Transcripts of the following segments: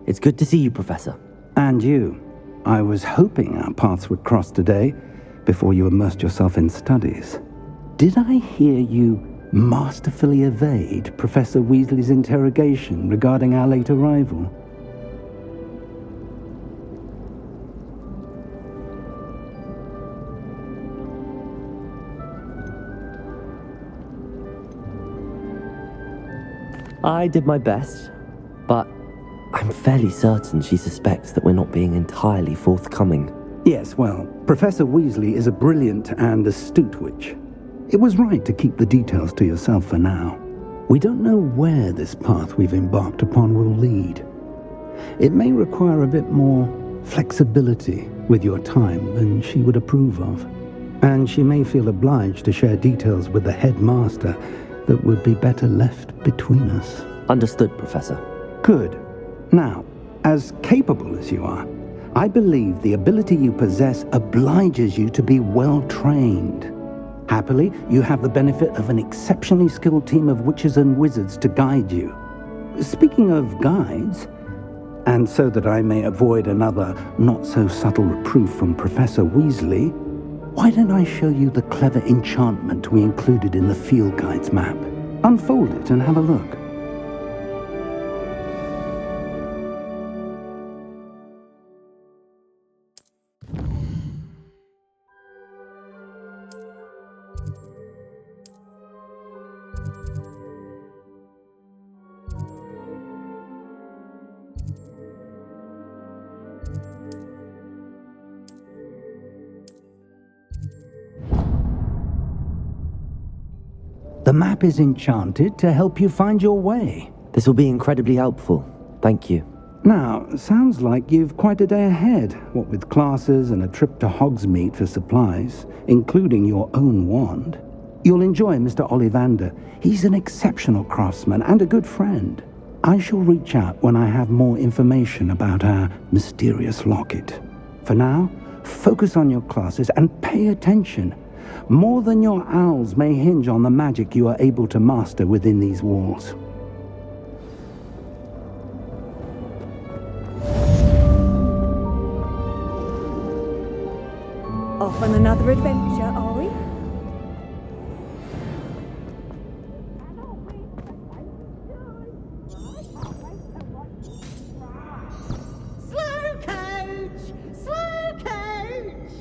It's good to see you, Professor. And you. I was hoping our paths would cross today, before you immersed yourself in studies. Did I hear you masterfully evade Professor Weasley's interrogation regarding our late arrival? I did my best, but I'm fairly certain she suspects that we're not being entirely forthcoming. Yes, well, Professor Weasley is a brilliant and astute witch. It was right to keep the details to yourself for now. We don't know where this path we've embarked upon will lead. It may require a bit more flexibility with your time than she would approve of. And she may feel obliged to share details with the headmaster that would be better left between us. Understood, Professor. Good. Now, as capable as you are, I believe the ability you possess obliges you to be well-trained. Happily, you have the benefit of an exceptionally skilled team of witches and wizards to guide you. Speaking of guides, and so that I may avoid another not-so-subtle reproof from Professor Weasley, why don't I show you the clever enchantment we included in the field guide's map? Unfold it and have a look. The map is enchanted to help you find your way. This will be incredibly helpful. Thank you. Now, sounds like you've quite a day ahead, what with classes and a trip to Hogsmeade for supplies, including your own wand. You'll enjoy Mr. Ollivander. He's an exceptional craftsman and a good friend. I shall reach out when I have more information about our mysterious locket. For now, focus on your classes and pay attention. More than your owls may hinge on the magic you are able to master within these walls. Off on another adventure, are we? Slow coach! Slow coach!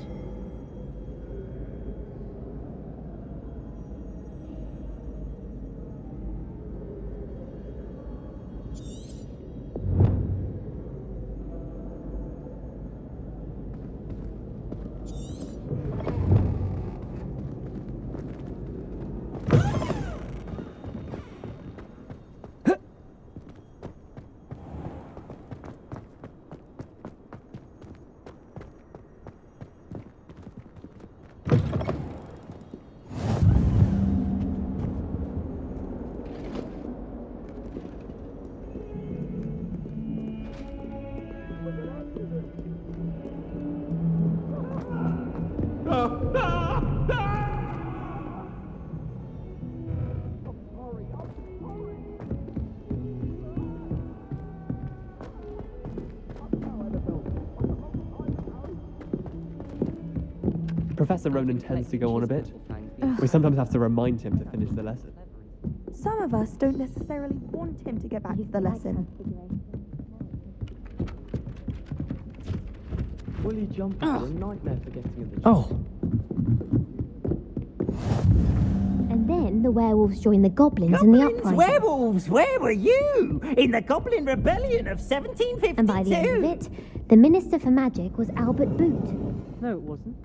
Professor Ronan tends to go on a bit. We sometimes have to remind him to finish the lesson. Some of us don't necessarily want him to get back to the lesson. Fully jumping is a nightmare for getting in the Oh! And then the werewolves joined the goblins in the uprising. Werewolves! Where were you? In the Goblin Rebellion of 1752? And by the end of it, the Minister for Magic was Albert Boot. No, it wasn't.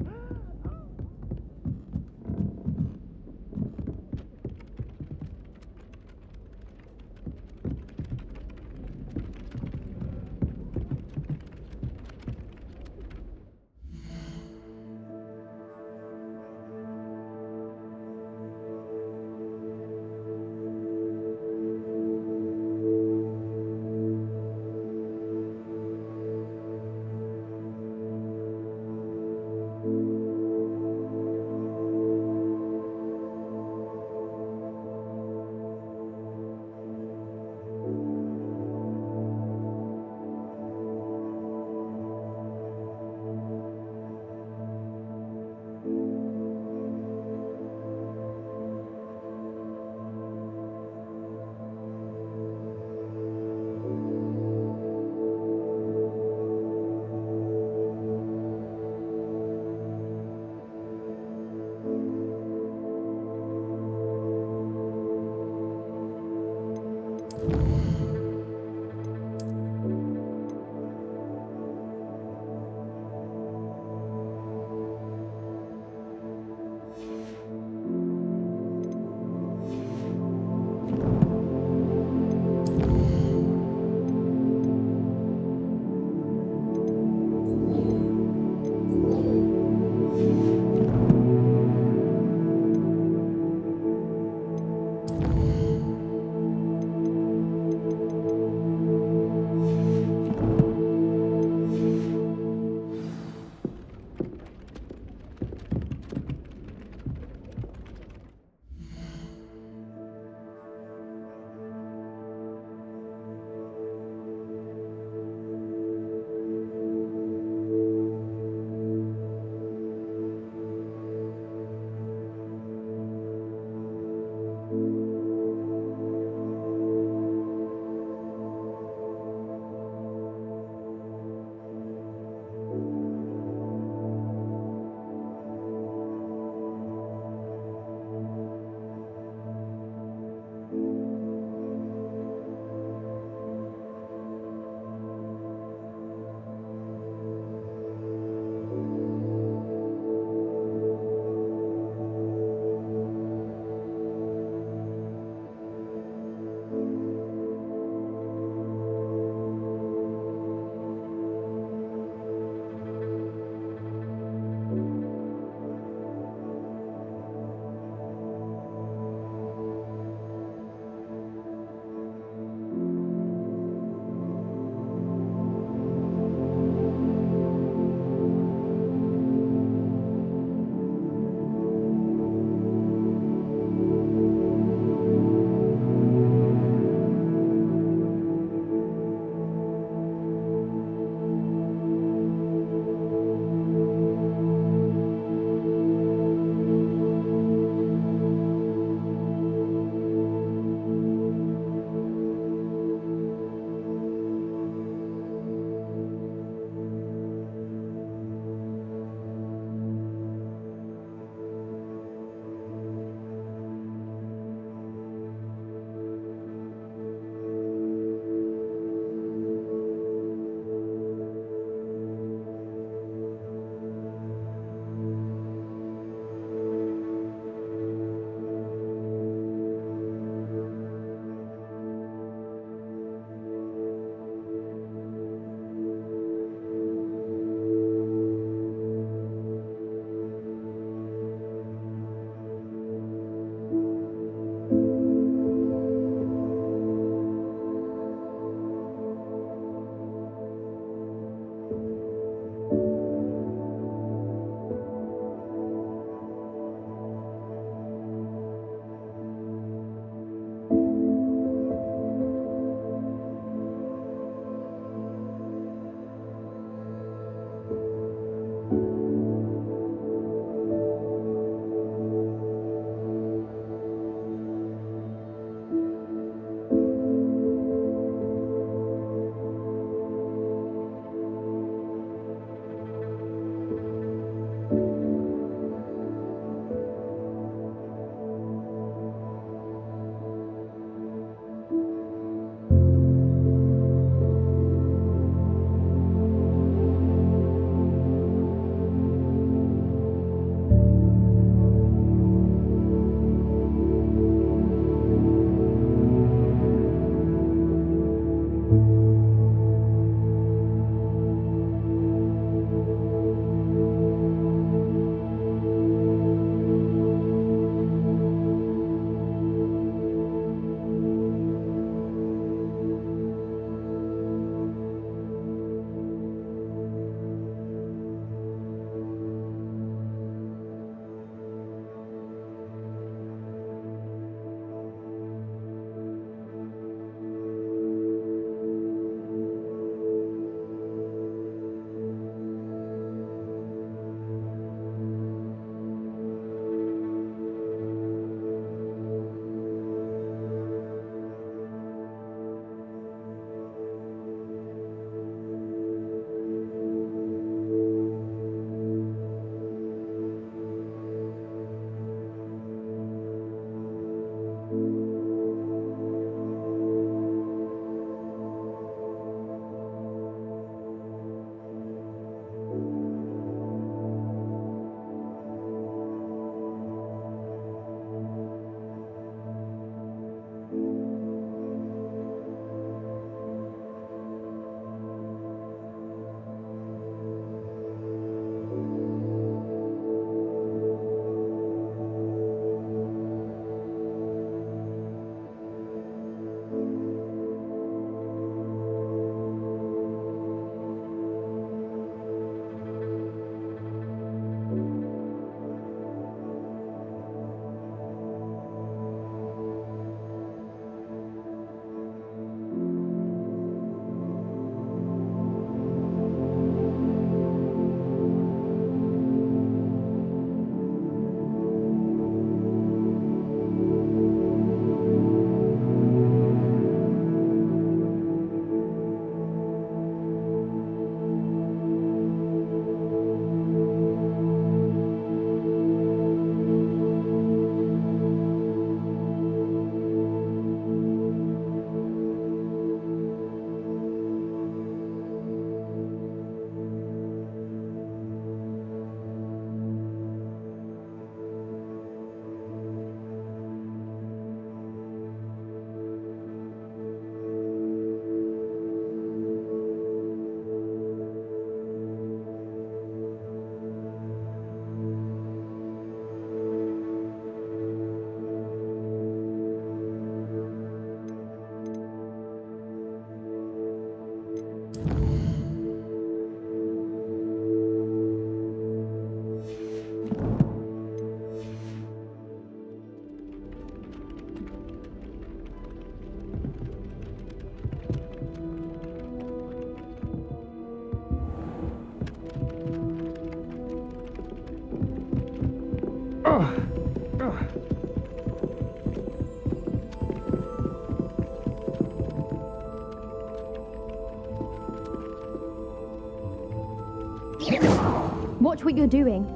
Watch what you're doing.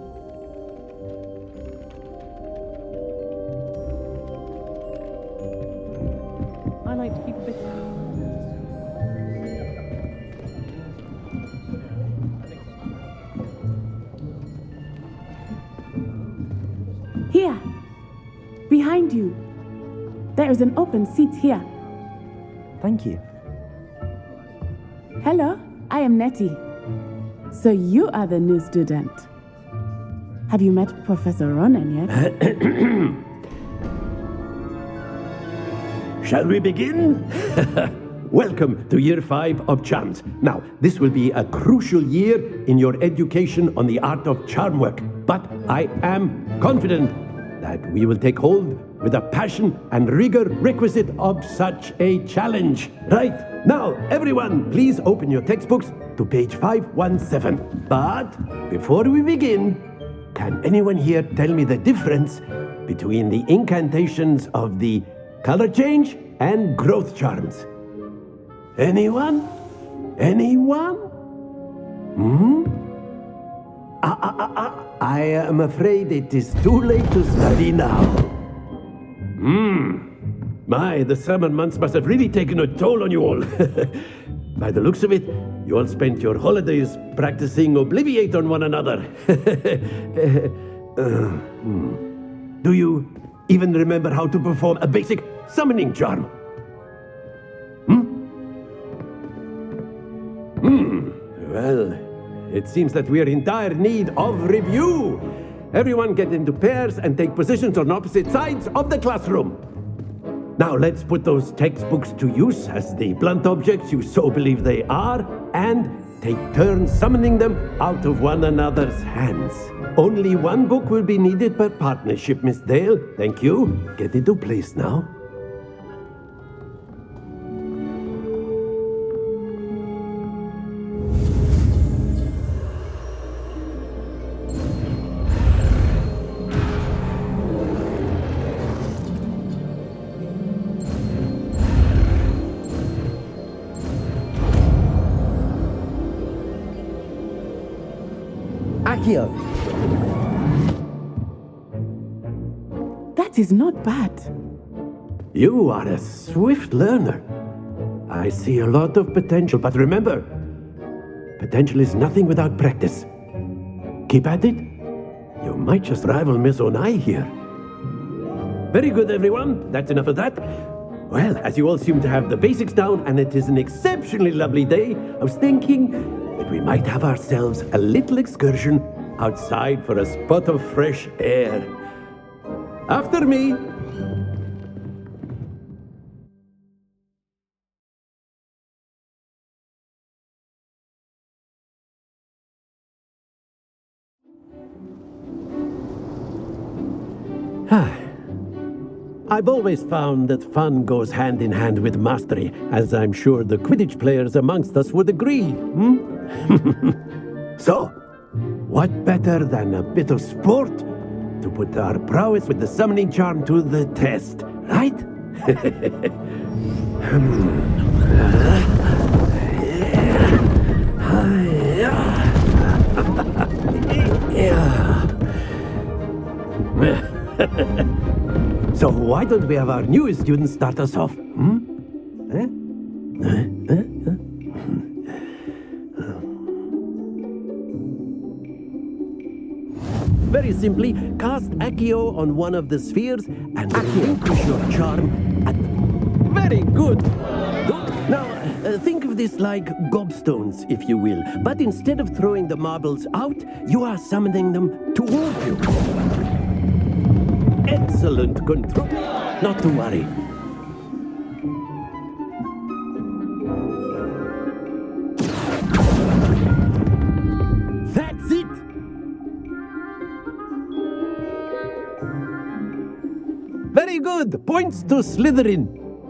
I like to keep a bit. Here, behind you. There is an open seat here. Thank you. Hello, I am Nettie. So you are the new student. Have you met Professor Ronan yet? Shall we begin? Welcome to Year 5 of Charms. Now, this will be a crucial year in your education on the art of charm work, but I am confident that we will take hold with the passion and rigor requisite of such a challenge. Right, now, everyone, please open your textbooks to page 517. But before we begin, can anyone here tell me the difference between the incantations of the color change and growth charms? Anyone? Anyone? I am afraid it is too late to study now. My, the summer months must have really taken a toll on you all. By the looks of it, you all spent your holidays practicing Obliviate on one another. Do you even remember how to perform a basic summoning charm? Well, it seems that we are in dire need of review. Everyone get into pairs and take positions on opposite sides of the classroom. Now let's put those textbooks to use as the blunt objects you so believe they are, and take turns summoning them out of one another's hands. Only one book will be needed per partnership, Miss Dale. Thank you. Get into place now. That is not bad. You are a swift learner. I see a lot of potential, but remember, potential is nothing without practice. Keep at it. You might just rival Miss Onai here. Very good, everyone. That's enough of that. Well, as you all seem to have the basics down, and it is an exceptionally lovely day, I was thinking that we might have ourselves a little excursion outside for a spot of fresh air. After me. I've always found that fun goes hand in hand with mastery, as I'm sure the Quidditch players amongst us would agree. So, what better than a bit of sport to put our prowess with the summoning charm to the test, right? So why don't we have our newest student start us off? Very simply, cast Accio on one of the spheres and relinquish your charm at... Very good! Now, think of this like gobstones, if you will. But instead of throwing the marbles out, you are summoning them toward you. Excellent control. Not to worry. That's it! Very good. Points to Slytherin.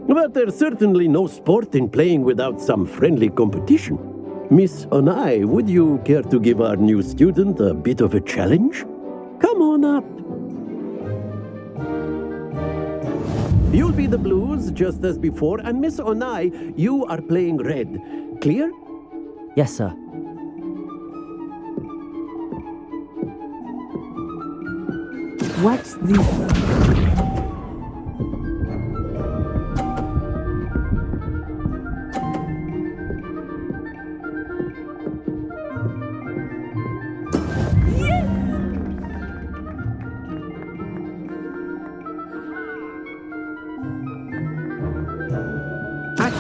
But there's certainly no sport in playing without some friendly competition. Miss Onai, would you care to give our new student a bit of a challenge? Come on up. You'll be the blues, just as before, and Miss Onai, you are playing red. Clear? Yes, sir. Watch this.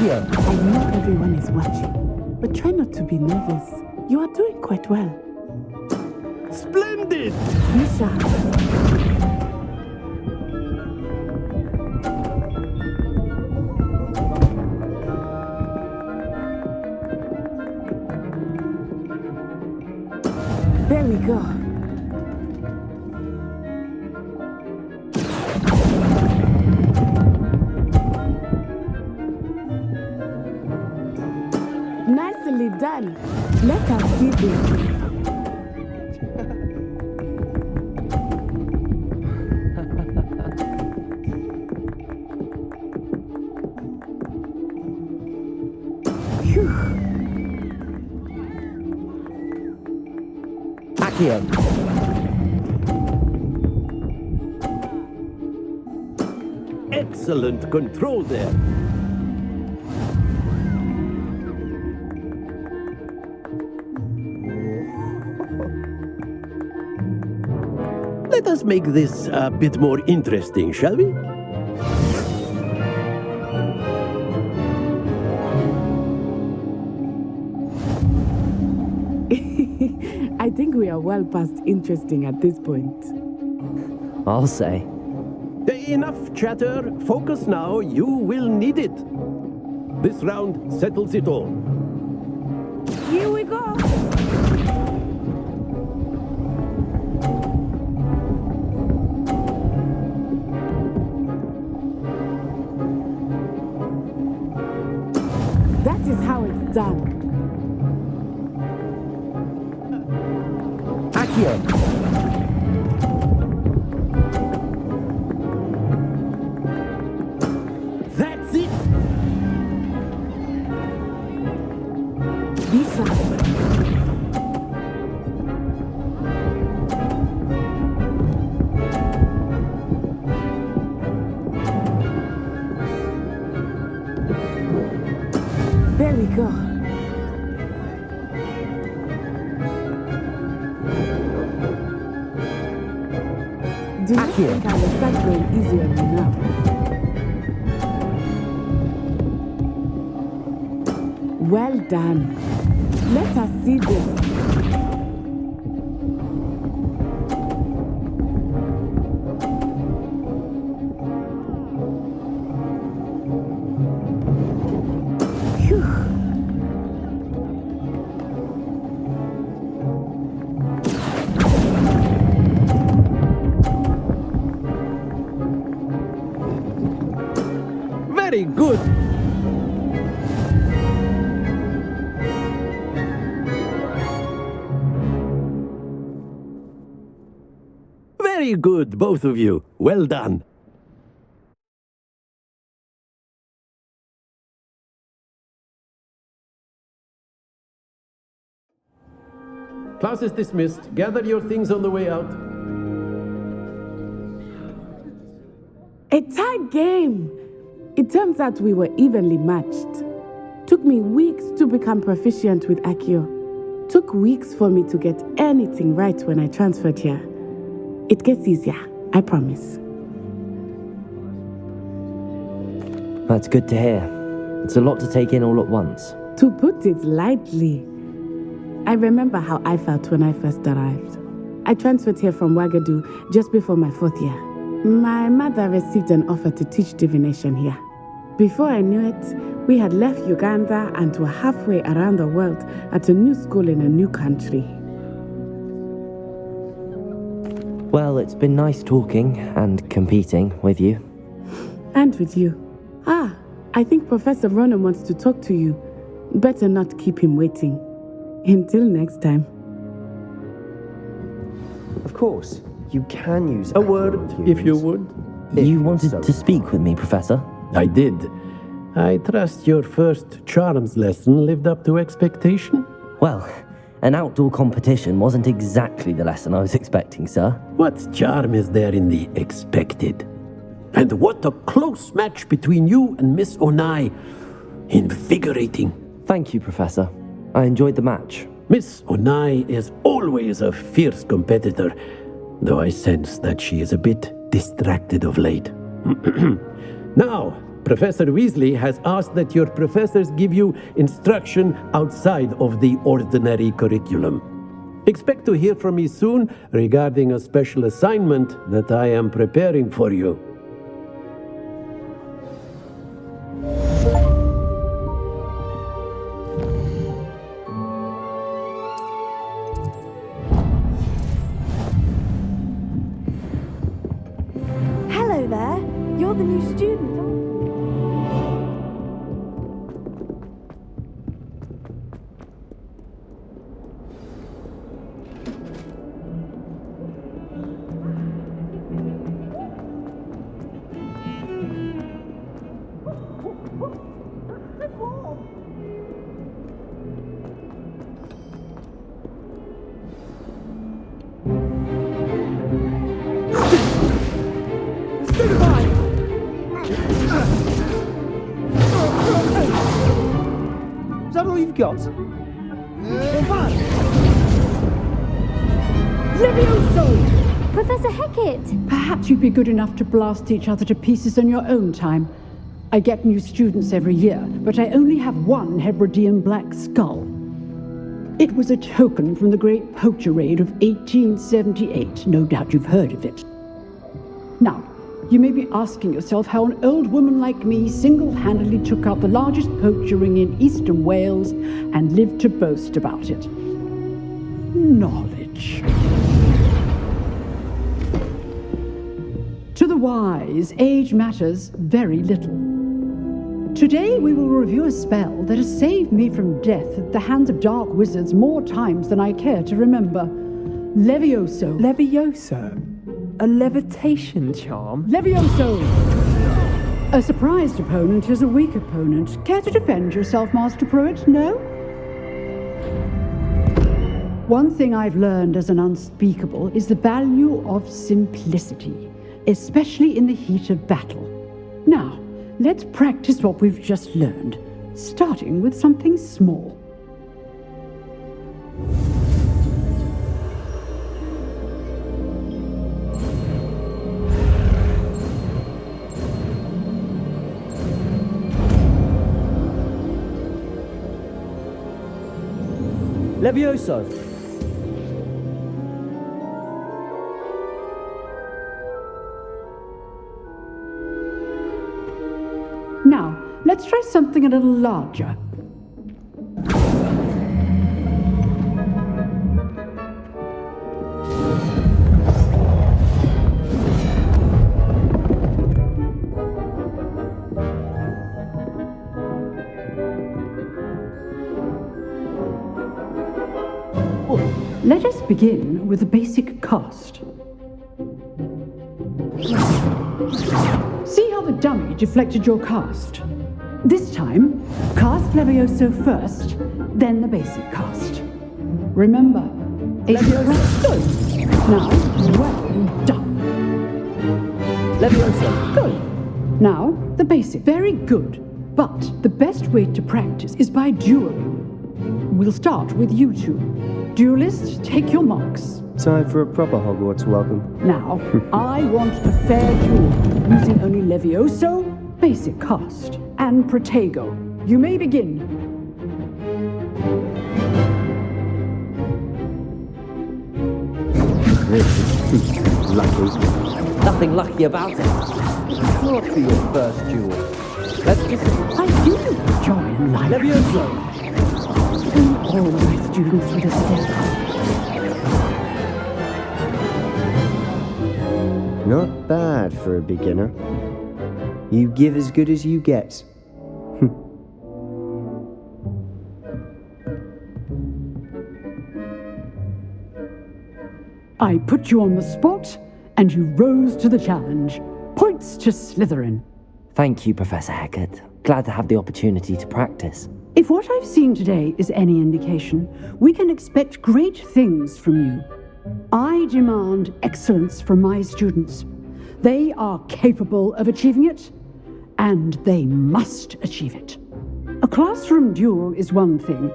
I know everyone is watching, but try not to be nervous. You are doing quite well. Splendid! Be sharp. There we go. Nicely done. Let us see this. Excellent control there. Let us make this a bit more interesting, shall we? I think we are well past interesting at this point. I'll say. Enough chatter. Focus now. You will need it. This round settles it all. Here we go. That is how it's done. That's it. Be sharp. There we go. Do you think I will start going easy on you now? Well done. Let us see this. Phew. Very good. Very good, both of you. Well done. Class is dismissed. Gather your things on the way out. A tight game. It turns out we were evenly matched. Took me weeks to become proficient with Accio. Took weeks for me to get anything right when I transferred here. It gets easier, I promise. That's good to hear. It's a lot to take in all at once. To put it lightly, I remember how I felt when I first arrived. I transferred here from Ouagadougou just before my 4th year. My mother received an offer to teach divination here. Before I knew it, we had left Uganda and were halfway around the world at a new school in a new country. Well, it's been nice talking and competing with you. And with you. I think Professor Ronan wants to talk to you. Better not keep him waiting. Until next time. Of course, you can use A word, if you would. You wanted to speak with me, Professor? I did. I trust your first charms lesson lived up to expectation? Well, An outdoor competition wasn't exactly the lesson I was expecting, sir. What charm is there in the expected? And what a close match between you and Miss Onai. Invigorating. Thank you, Professor. I enjoyed the match. Miss Onai is always a fierce competitor, though I sense that she is a bit distracted of late. Now, Professor Weasley has asked that your professors give you instruction outside of the ordinary curriculum. Expect to hear from me soon regarding a special assignment that I am preparing for you. Hello there. You're the new student, aren't you? Is that all you've got? Levioso! Professor Hecat! Perhaps you'd be good enough to blast each other to pieces in your own time. I get new students every year, but I only have one Hebridean black skull. It was a token from the Great Poacher Raid of 1878. No doubt you've heard of it. Now, you may be asking yourself how an old woman like me single-handedly took out the largest poacher ring in eastern Wales and lived to boast about it. Knowledge. To the wise, age matters very little. Today we will review a spell that has saved me from death at the hands of dark wizards more times than I care to remember. Levioso. Levioso? A levitation charm? Levioso! A surprised opponent is a weak opponent. Care to defend yourself, Master Pruitt? No? One thing I've learned as an unspeakable is the value of simplicity, especially in the heat of battle. Now, let's practice what we've just learned, starting with something small. Levioso! Now, let's try something a little larger. Let us begin with the basic cast. See how the dummy deflected your cast? This time, cast Levioso first, then the basic cast. Remember, Levioso. Good. Now, well done. Levioso. Good. Now, the basic. Very good. But the best way to practice is by dueling. We'll start with you two. Duelists, take your marks. Time for a proper Hogwarts welcome. Now, I want a fair duel, using only Levioso, basic cast, and Protego. You may begin. Lucky. Nothing lucky about it. Can't be your first duel. Let's just... I do enjoy life. Levioso! All my students with a step. Not bad for a beginner. You give as good as you get. I put you on the spot, and you rose to the challenge. Points to Slytherin. Thank you, Professor Hecat. Glad to have the opportunity to practice. If what I've seen today is any indication, we can expect great things from you. I demand excellence from my students. They are capable of achieving it, and they must achieve it. A classroom duel is one thing,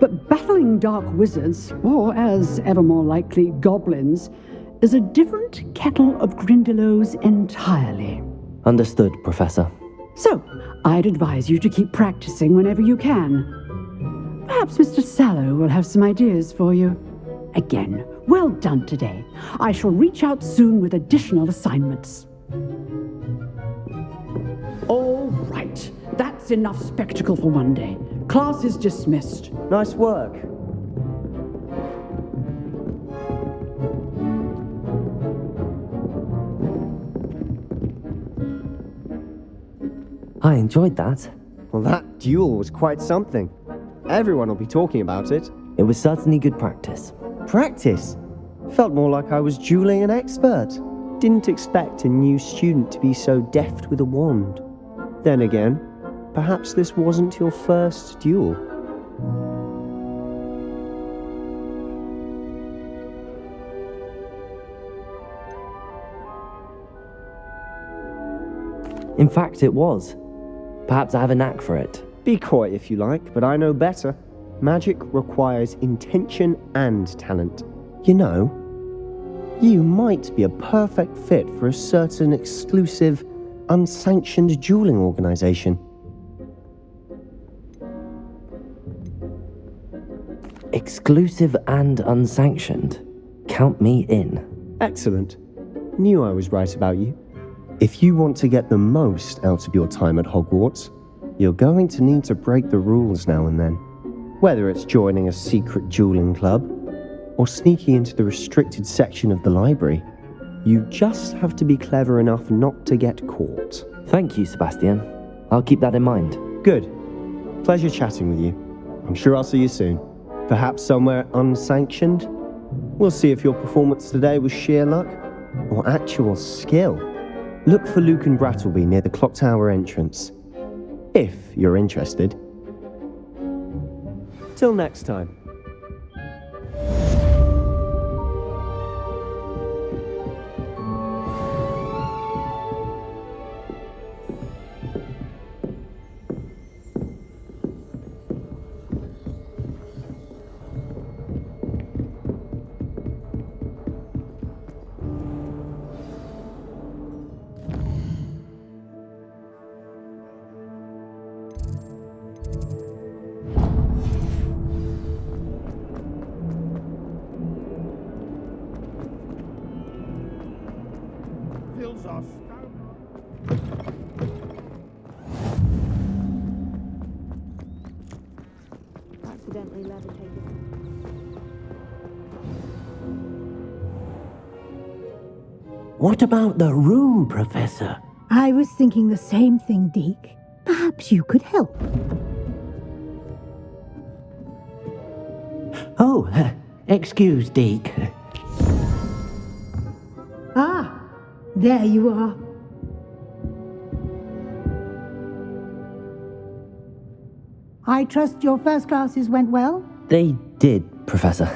but battling dark wizards, or as ever more likely, goblins, is a different kettle of grindylows entirely. Understood, Professor. So, I'd advise you to keep practicing whenever you can. Perhaps Mr. Sallow will have some ideas for you. Again, well done today. I shall reach out soon with additional assignments. All right, that's enough spectacle for one day. Class is dismissed. Nice work. I enjoyed that. Well, that duel was quite something. Everyone will be talking about it. It was certainly good practice. Practice? Felt more like I was dueling an expert. Didn't expect a new student to be so deft with a wand. Then again, perhaps this wasn't your first duel. In fact, it was. Perhaps I have a knack for it. Be coy if you like, but I know better. Magic requires intention and talent. You know, you might be a perfect fit for a certain exclusive, unsanctioned dueling organization. Exclusive and unsanctioned. Count me in. Excellent. Knew I was right about you. If you want to get the most out of your time at Hogwarts, you're going to need to break the rules now and then. Whether it's joining a secret dueling club, or sneaking into the restricted section of the library, you just have to be clever enough not to get caught. Thank you, Sebastian. I'll keep that in mind. Good. Pleasure chatting with you. I'm sure I'll see you soon. Perhaps somewhere unsanctioned? We'll see if your performance today was sheer luck, or actual skill. Look for Luke and Brattleby near the clock tower entrance. If you're interested. Till next time. Accidentally levitated. What about the room, Professor? I was thinking the same thing, Deke. Perhaps you could help. Oh, excuse, Deke. Ah, there you are. I trust your first classes went well? They did, Professor.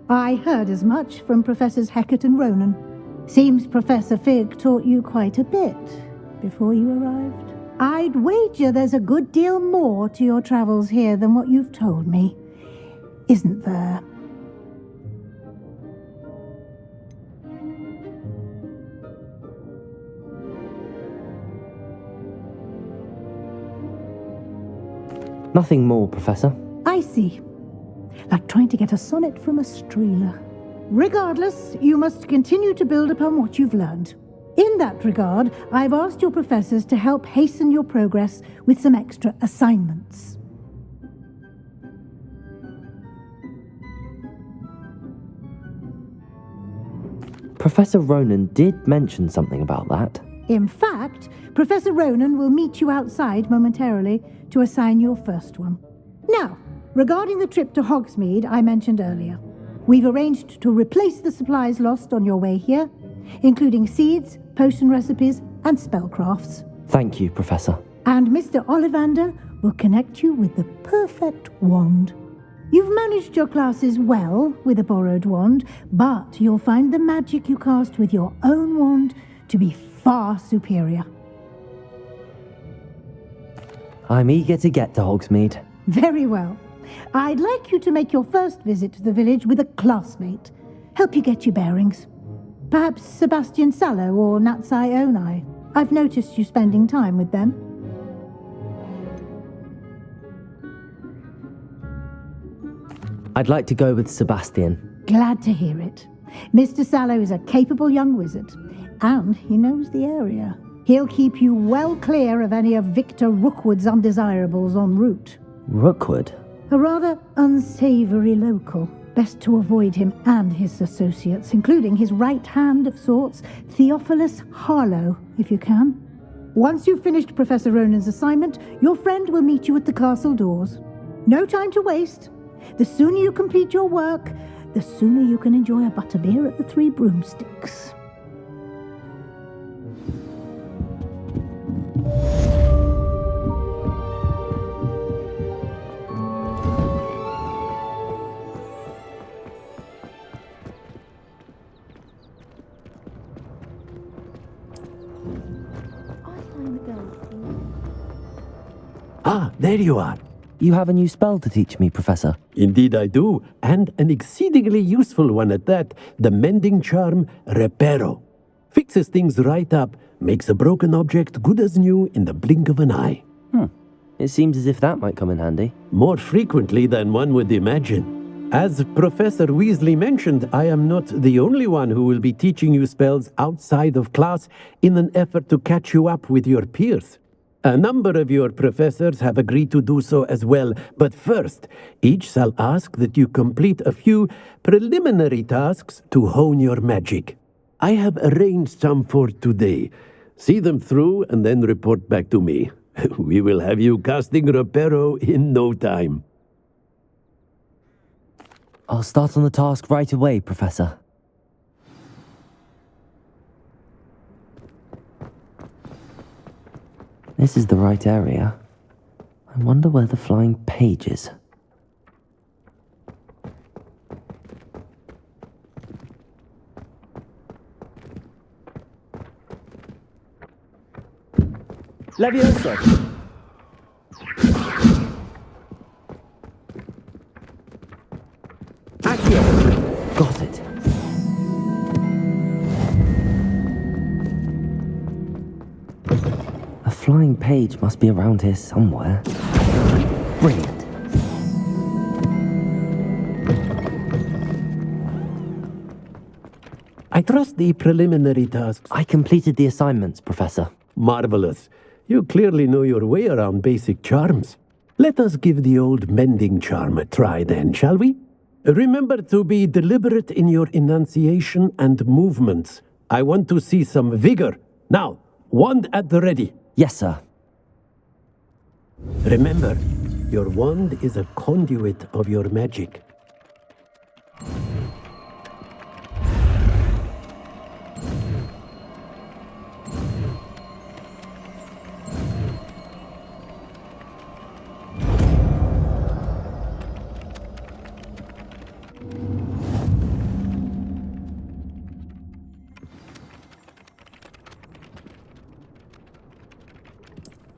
I heard as much from Professors Hecat and Ronan. Seems Professor Fig taught you quite a bit before you arrived. I'd wager there's a good deal more to your travels here than what you've told me, isn't there? Nothing more, Professor. I see. Like trying to get a sonnet from a streeler. Regardless, you must continue to build upon what you've learned. In that regard, I've asked your professors to help hasten your progress with some extra assignments. Professor Ronan did mention something about that. In fact, Professor Ronan will meet you outside momentarily to assign your first one. Now, regarding the trip to Hogsmeade I mentioned earlier, we've arranged to replace the supplies lost on your way here, including seeds, potion recipes, and spellcrafts. Thank you, Professor. And Mr. Ollivander will connect you with the perfect wand. You've managed your classes well with a borrowed wand, but you'll find the magic you cast with your own wand to be far superior. I'm eager to get to Hogsmeade. Very well. I'd like you to make your first visit to the village with a classmate. Help you get your bearings. Perhaps Sebastian Sallow or Natsai Onai. I've noticed you spending time with them. I'd like to go with Sebastian. Glad to hear it. Mr. Sallow is a capable young wizard, and he knows the area. He'll keep you well clear of any of Victor Rookwood's undesirables en route. Rookwood? A rather unsavoury local. Best to avoid him and his associates, including his right hand of sorts, Theophilus Harlow, if you can. Once you've finished Professor Ronan's assignment, your friend will meet you at the castle doors. No time to waste. The sooner you complete your work, the sooner you can enjoy a butterbeer at the Three Broomsticks. Ah, there you are. You have a new spell to teach me, Professor. Indeed I do, and an exceedingly useful one at that, the mending charm Reparo. Fixes things right up, makes a broken object good as new in the blink of an eye. It seems as if that might come in handy. More frequently than one would imagine. As Professor Weasley mentioned, I am not the only one who will be teaching you spells outside of class in an effort to catch you up with your peers. A number of your professors have agreed to do so as well, but first, each shall ask that you complete a few preliminary tasks to hone your magic. I have arranged some for today. See them through and then report back to me. We will have you casting Reparo in no time. I'll start on the task right away, Professor. This is the right area. I wonder where the flying page is. Leviosa! Got it. A flying page must be around here somewhere. Brilliant. I trust the preliminary tasks. I completed the assignments, Professor. Marvelous. You clearly know your way around basic charms. Let us give the old mending charm a try then, shall we? Remember to be deliberate in your enunciation and movements. I want to see some vigor. Now, wand at the ready. Yes, sir. Remember, your wand is a conduit of your magic.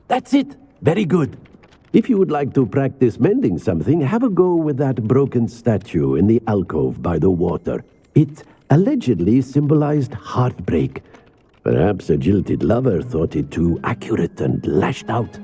That's it. Very good. If you would like to practice mending something, have a go with that broken statue in the alcove by the water. It allegedly symbolized heartbreak. Perhaps a jilted lover thought it too accurate and lashed out.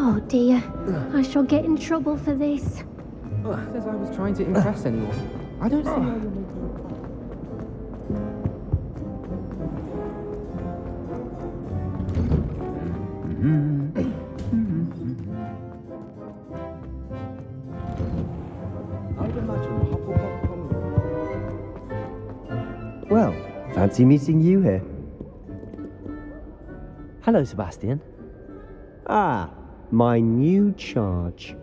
Oh dear, I shall get in trouble for this. Who says I was trying to impress anyone? I don't see how you're making Well, fancy meeting you here. Hello, Sebastian. Ah, my new charge.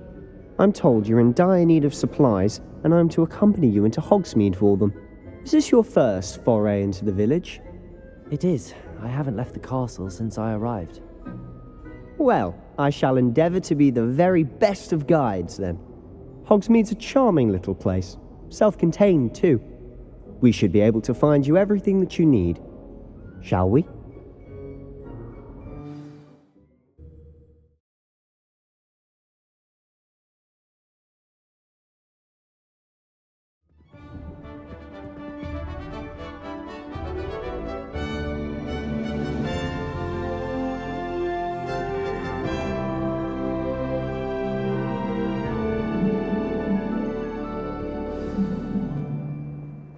I'm told you're in dire need of supplies, and I'm to accompany you into Hogsmeade for them. Is this your first foray into the village? It is. I haven't left the castle since I arrived. Well, I shall endeavour to be the very best of guides, then. Hogsmeade's a charming little place, self-contained too. We should be able to find you everything that you need. Shall we?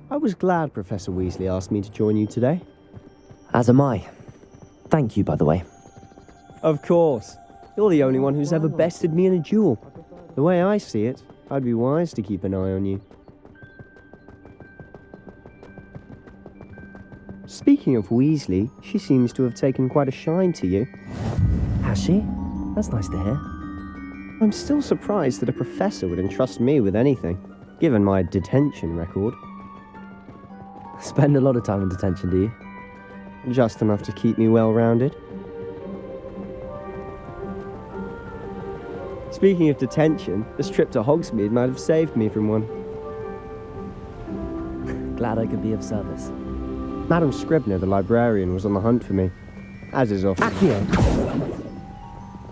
I was glad Professor Weasley asked me to join you today. As am I. Thank you, by the way. Of course. You're the only one who's ever bested me in a duel. The way I see it, I'd be wise to keep an eye on you. Speaking of Weasley, she seems to have taken quite a shine to you. Has she? That's nice to hear. I'm still surprised that a professor would entrust me with anything, given my detention record. Spend a lot of time in detention, do you? Just enough to keep me well-rounded. Speaking of detention, this trip to Hogsmeade might have saved me from one. Glad I could be of service. Madam Scribner, the librarian, was on the hunt for me, as is often.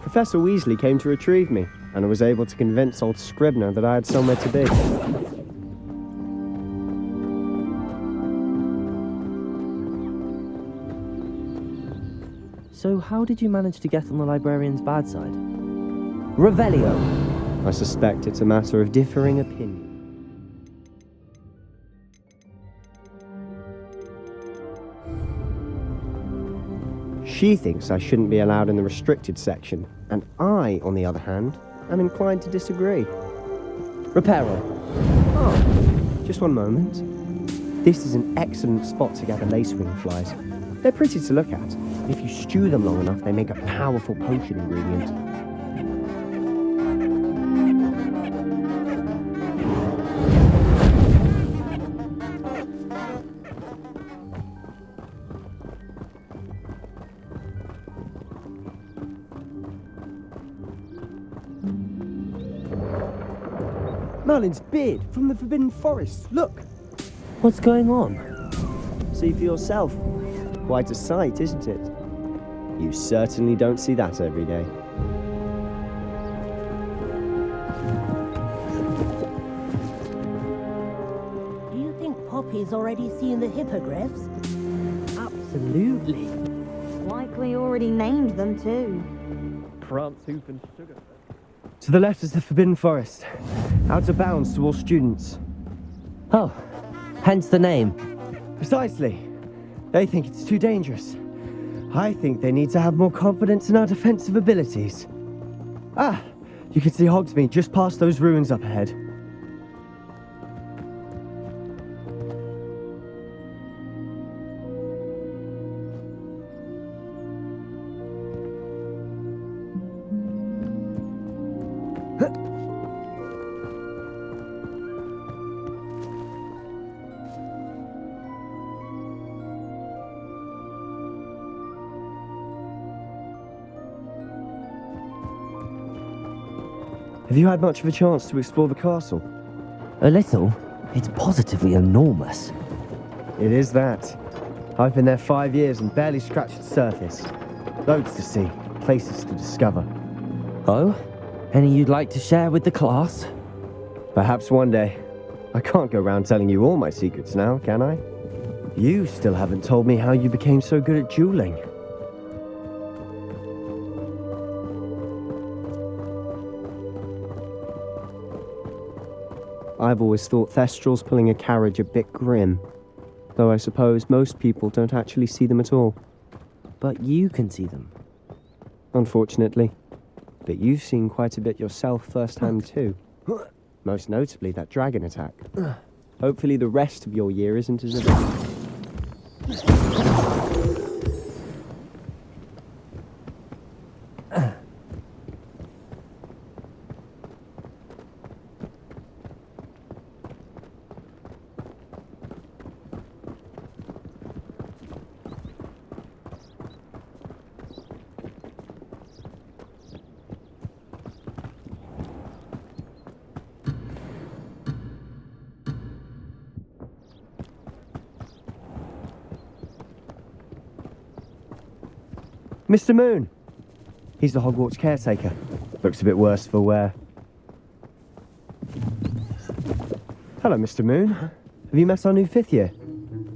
Professor Weasley came to retrieve me, and I was able to convince old Scribner that I had somewhere to be. So how did you manage to get on the librarian's bad side? Revelio! I suspect it's a matter of differing opinion. She thinks I shouldn't be allowed in the restricted section, and I, on the other hand, am inclined to disagree. Reparo. Oh, just one moment. This is an excellent spot to gather lacewing flies. They're pretty to look at. If you stew them long enough, they make a powerful potion ingredient. Merlin's beard from the Forbidden Forest. Look! What's going on? See for yourself. Quite a sight, isn't it? You certainly don't see that every day. Do you think Poppy's already seen the hippogriffs? Absolutely. Likely already named them too. Prance, hoof and sugar. To the left is the Forbidden Forest. Out of bounds to all students. Oh, hence the name. Precisely. They think it's too dangerous. I think they need to have more confidence in our defensive abilities. Ah, you can see Hogsmeade just past those ruins up ahead. Have you had much of a chance to explore the castle? A little. It's positively enormous. It is that. I've been there 5 years and barely scratched the surface. Loads to see, places to discover. Oh? Any you'd like to share with the class? Perhaps one day. I can't go round telling you all my secrets now, can I? You still haven't told me how you became so good at dueling. I've always thought Thestrals pulling a carriage a bit grim. Though I suppose most people don't actually see them at all. But you can see them. Unfortunately. But you've seen quite a bit yourself firsthand too. Most notably that dragon attack. Hopefully the rest of your year isn't as eventful. Mr. Moon! He's the Hogwarts caretaker. Looks a bit worse for wear. Hello, Mr. Moon. Have you met our new fifth year?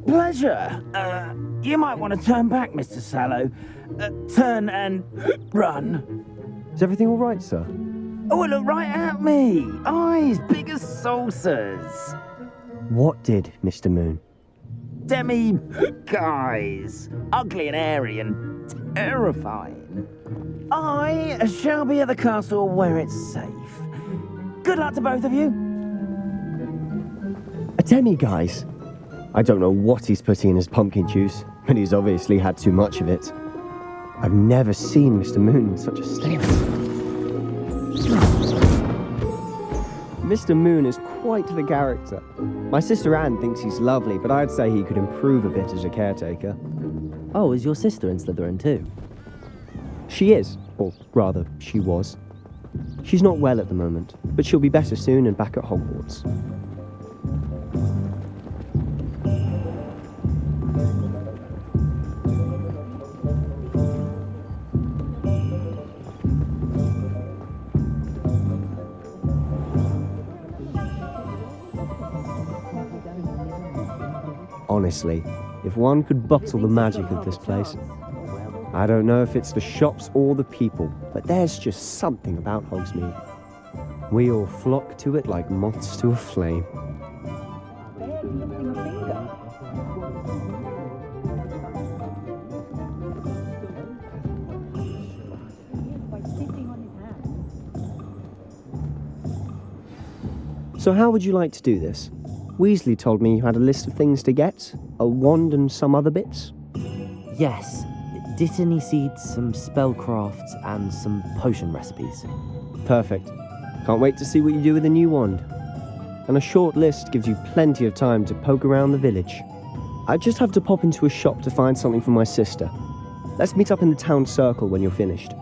Pleasure. You might want to turn back, Mr. Sallow. Turn and run. Is everything all right, sir? Oh, look right at me. Eyes big as saucers. What did, Mr. Moon? Guys. Ugly and airy and terrifying. I shall be at the castle where it's safe. Good luck to both of you. A demi-guise? I don't know what he's putting in his pumpkin juice, but he's obviously had too much of it. I've never seen Mr. Moon in such a state. Mr. Moon is quite the character. My sister Anne thinks he's lovely, but I'd say he could improve a bit as a caretaker. Oh, is your sister in Slytherin too? She is, or rather, she was. She's not well at the moment, but she'll be better soon and back at Hogwarts. Honestly, if one could bottle the magic of this place. I don't know if it's the shops or the people, but there's just something about Hogsmeade. We all flock to it like moths to a flame. So how would you like to do this? Weasley told me you had a list of things to get, a wand and some other bits. Yes. Dittany seeds, some spellcrafts, and some potion recipes. Perfect. Can't wait to see what you do with the new wand. And a short list gives you plenty of time to poke around the village. I just have to pop into a shop to find something for my sister. Let's meet up in the town circle when you're finished.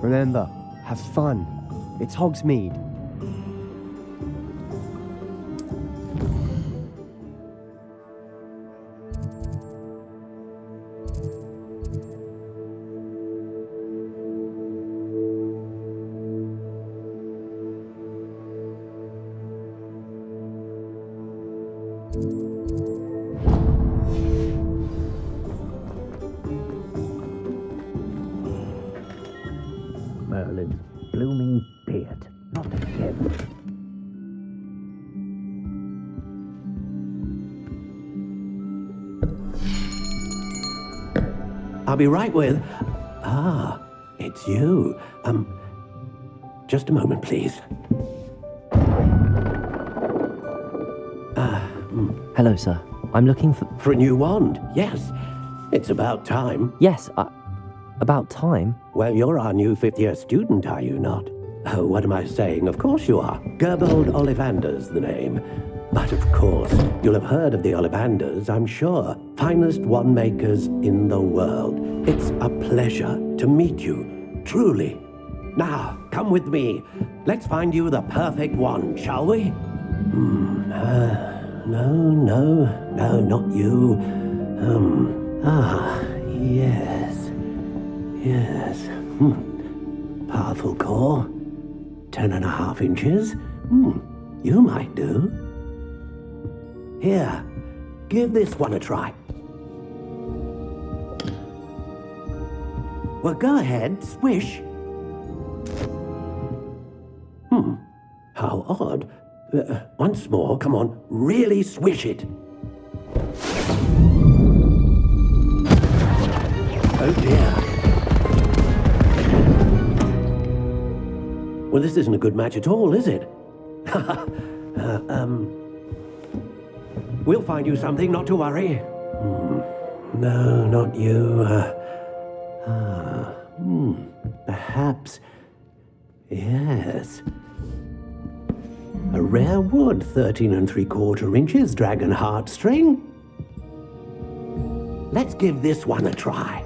Remember, have fun. It's Hogsmeade. Merlin's blooming beard. Not again. I'll be right with... Ah, it's you. Just a moment, please. Hello, sir. I'm looking for... For a new wand, yes. It's about time. Yes, about time? Well, you're our new fifth-year student, are you not? Oh, what am I saying? Of course you are. Gerbold Ollivander's the name. But of course, you'll have heard of the Ollivanders, I'm sure. Finest wand makers in the world. It's a pleasure to meet you, truly. Now, come with me. Let's find you the perfect wand, shall we? No, not you. Yes. Powerful core. 10.5 inches. You might do. Here, give this one a try. Well, go ahead, swish. How How odd. Once more, come on, really swish it. Oh dear. Well, this isn't a good match at all, is it? We'll find you something, not to worry. No, not you. Perhaps. Yes. A rare wood, 13 3/4 inches, dragon heartstring. Let's give this one a try.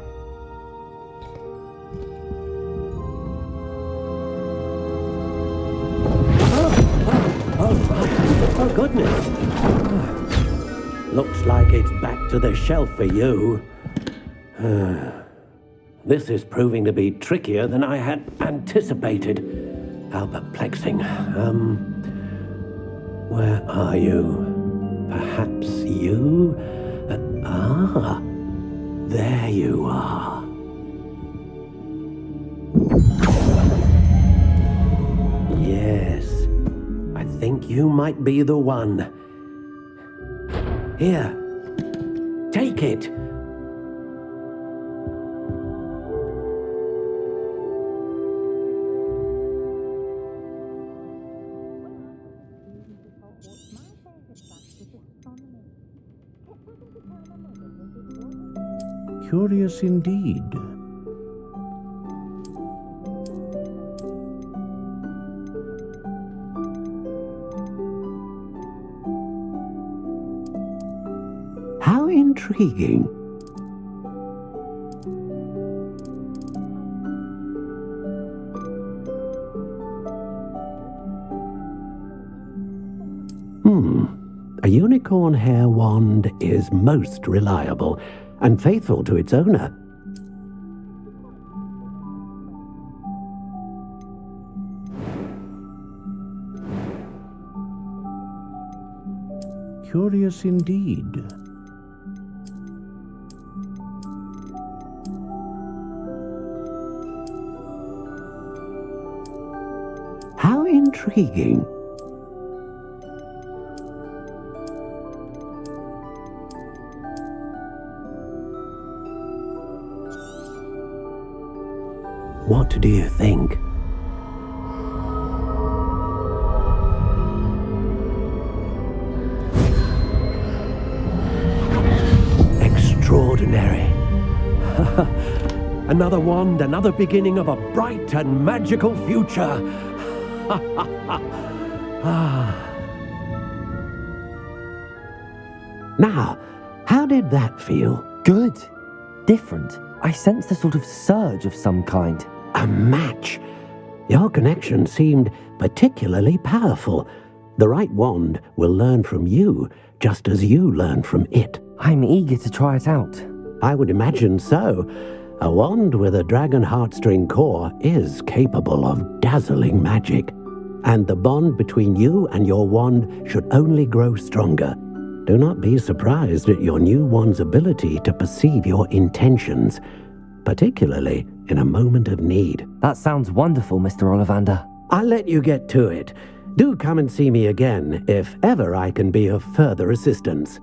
Oh, goodness. Looks like it's back to the shelf for you. This is proving to be trickier than I had anticipated. How perplexing. Where are you? Perhaps you? There you are. Yes, I think you might be the one. Here, take it. Curious indeed. How intriguing. A unicorn hair wand is most reliable and faithful to its owner. Curious indeed. How intriguing. What do you think? Extraordinary. Another wand, another beginning of a bright and magical future. Now, how did that feel? Good. Different. I sensed a sort of surge of some kind. A match. Your connection seemed particularly powerful. The right wand will learn from you, just as you learn from it. I'm eager to try it out. I would imagine so. A wand with a dragon heartstring core is capable of dazzling magic. And the bond between you and your wand should only grow stronger. Do not be surprised at your new wand's ability to perceive your intentions, particularly in a moment of need. That sounds wonderful, Mr. Ollivander. I'll let you get to it. Do come and see me again if ever I can be of further assistance.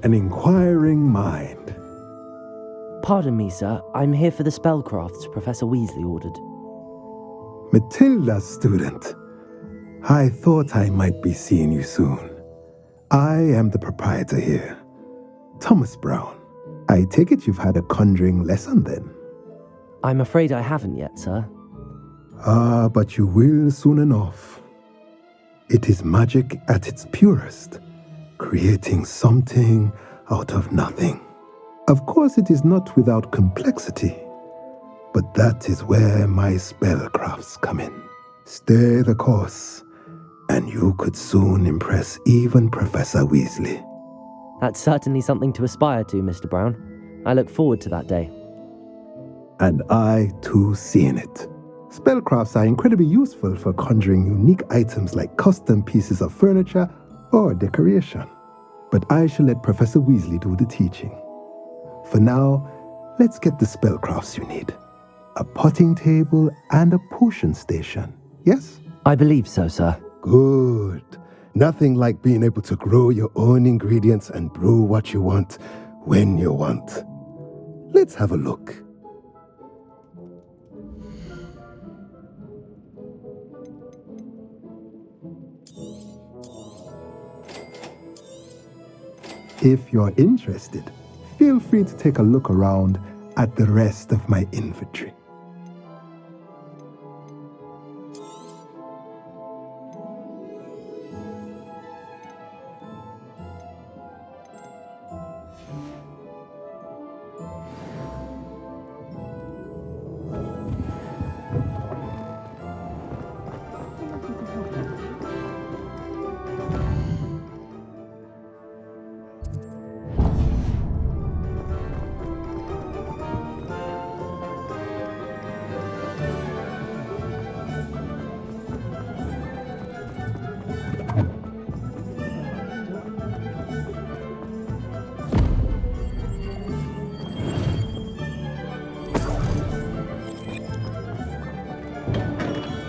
An inquiring mind. Pardon me, sir. I'm here for the spellcrafts Professor Weasley ordered. Matilda, student. I thought I might be seeing you soon. I am the proprietor here, Thomas Brown. I take it you've had a conjuring lesson then? I'm afraid I haven't yet, sir. But you will soon enough. It is magic at its purest, creating something out of nothing. Of course, it is not without complexity, but that is where my spellcrafts come in. Stay the course, and you could soon impress even Professor Weasley. That's certainly something to aspire to, Mr. Brown. I look forward to that day. And I, too, see in it. Spellcrafts are incredibly useful for conjuring unique items like custom pieces of furniture or decoration. But I shall let Professor Weasley do the teaching. For now, let's get the spellcrafts you need. A potting table and a potion station, yes? I believe so, sir. Good. Nothing like being able to grow your own ingredients and brew what you want when you want. Let's have a look. If you're interested, feel free to take a look around at the rest of my inventory.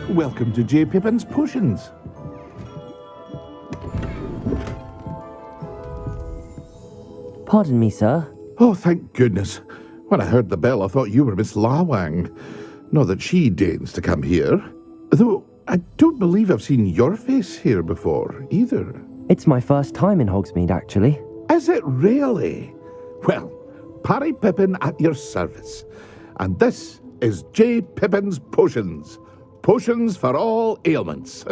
Welcome to J. Pippin's Potions. Pardon me, sir. Oh, thank goodness. When I heard the bell, I thought you were Miss Lawang. Not that she deigns to come here. Though I don't believe I've seen your face here before, either. It's my first time in Hogsmeade, actually. Is it really? Well, Parry Pippin at your service. And this is J. Pippin's Potions. Potions for all ailments.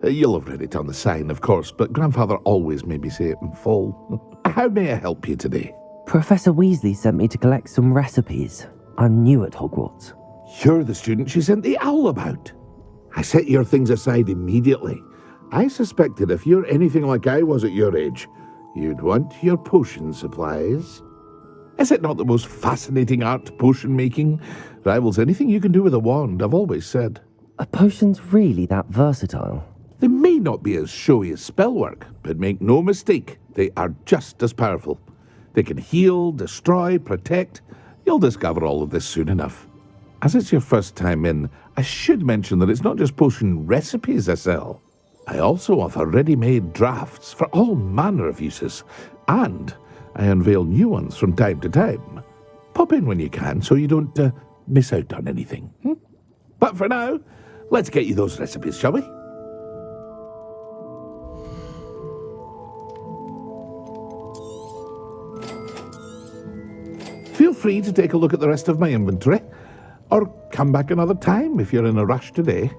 You'll have read it on the sign, of course, but Grandfather always made me say it in full. How may I help you today? Professor Weasley sent me to collect some recipes. I'm new at Hogwarts. You're the student she sent the owl about. I set your things aside immediately. I suspected if you're anything like I was at your age, you'd want your potion supplies. Is it not the most fascinating art, potion making? Rivals anything you can do with a wand, I've always said. Are potions really that versatile? They may not be as showy as spellwork, but make no mistake, they are just as powerful. They can heal, destroy, protect. You'll discover all of this soon enough. As it's your first time in, I should mention that it's not just potion recipes I sell. I also offer ready-made drafts for all manner of uses, and I unveil new ones from time to time. Pop in when you can so you don't miss out on anything. But for now, let's get you those recipes, shall we? Feel free to take a look at the rest of my inventory, or come back another time if you're in a rush today.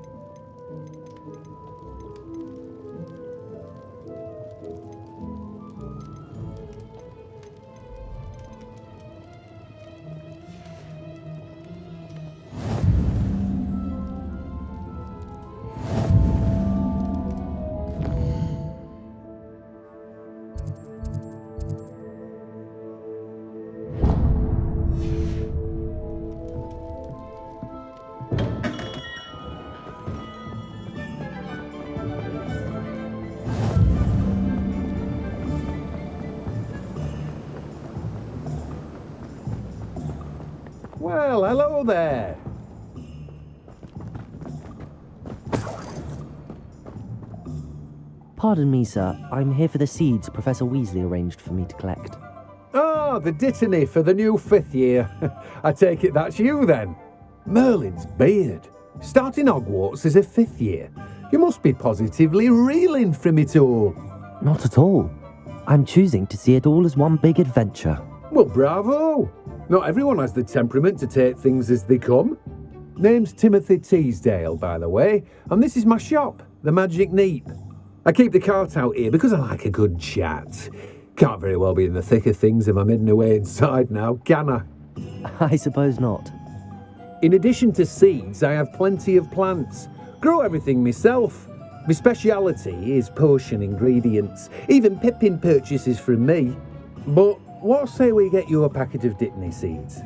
Well, hello there. Pardon me, sir. I'm here for the seeds Professor Weasley arranged for me to collect. Oh, the dittany for the new 5th year. I take it that's you then. Merlin's beard. Starting Hogwarts as a 5th year. You must be positively reeling from it all. Not at all. I'm choosing to see it all as one big adventure. Well, bravo. Not everyone has the temperament to take things as they come. Name's Timothy Teasdale, by the way, and this is my shop, the Magic Neep. I keep the cart out here because I like a good chat. Can't very well be in the thick of things if I'm hidden away inside now, can I? I suppose not. In addition to seeds, I have plenty of plants. Grow everything myself. My speciality is potion ingredients. Even Pippin purchases from me. But what say we get you a packet of Dittany seeds?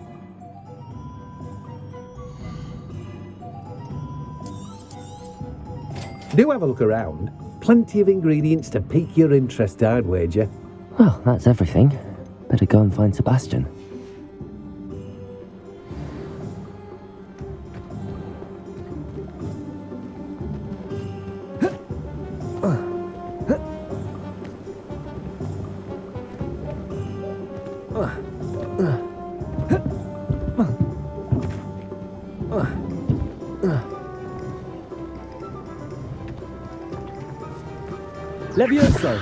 Do have a look around. Plenty of ingredients to pique your interest, I'd wager. Well, that's everything. Better go and find Sebastian. Levioso!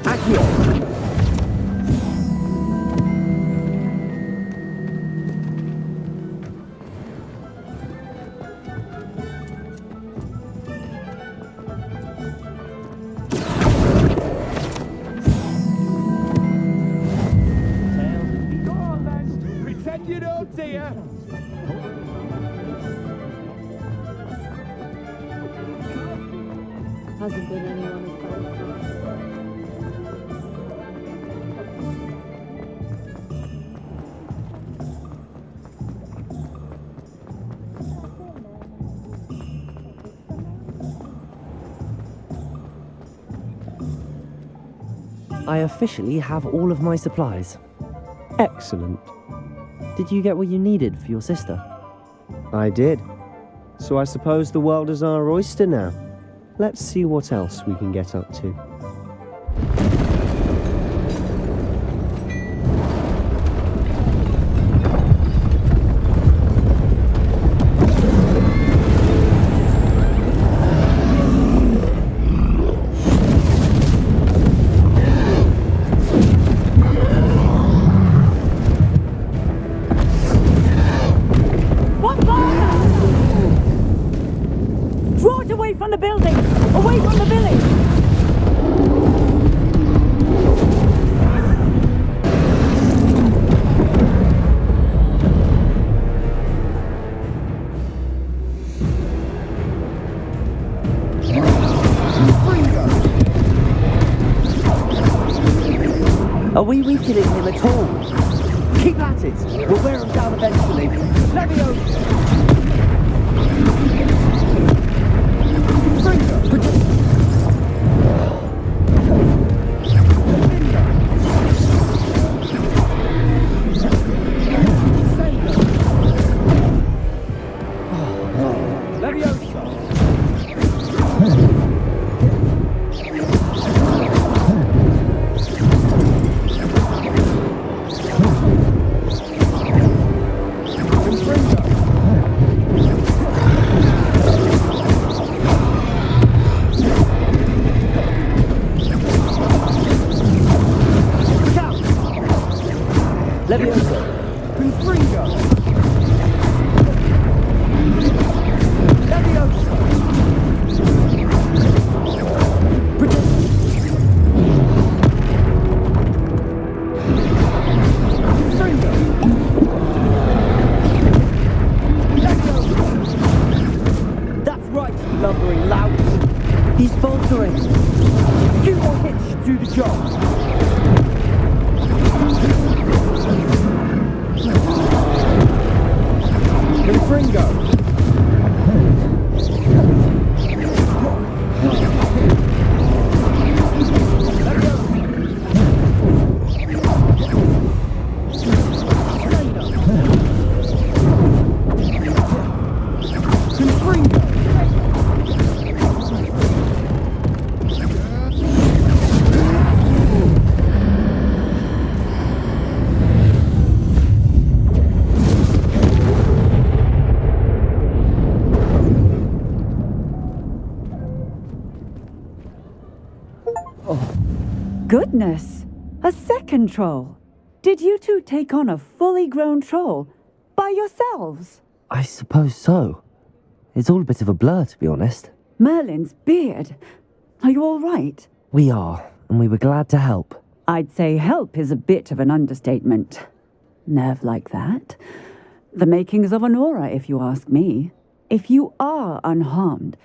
Accio! Go on, lads! Pretend you don't see her! Hasn't been anyone as bad. I officially have all of my supplies. Excellent. Did you get what you needed for your sister? I did. So I suppose the world is our oyster now. Let's see what else we can get up to. From the building! Away from the village! Are we weakening him at all? Keep at it! We'll wear him down eventually. Levioso! Goodness! A second troll! Did you two take on a fully grown troll by yourselves? I suppose so. It's all a bit of a blur, to be honest. Merlin's beard. Are you all right? We are, and we were glad to help. I'd say help is a bit of an understatement. Nerve like that. The makings of an aura, if you ask me. If you are unharmed,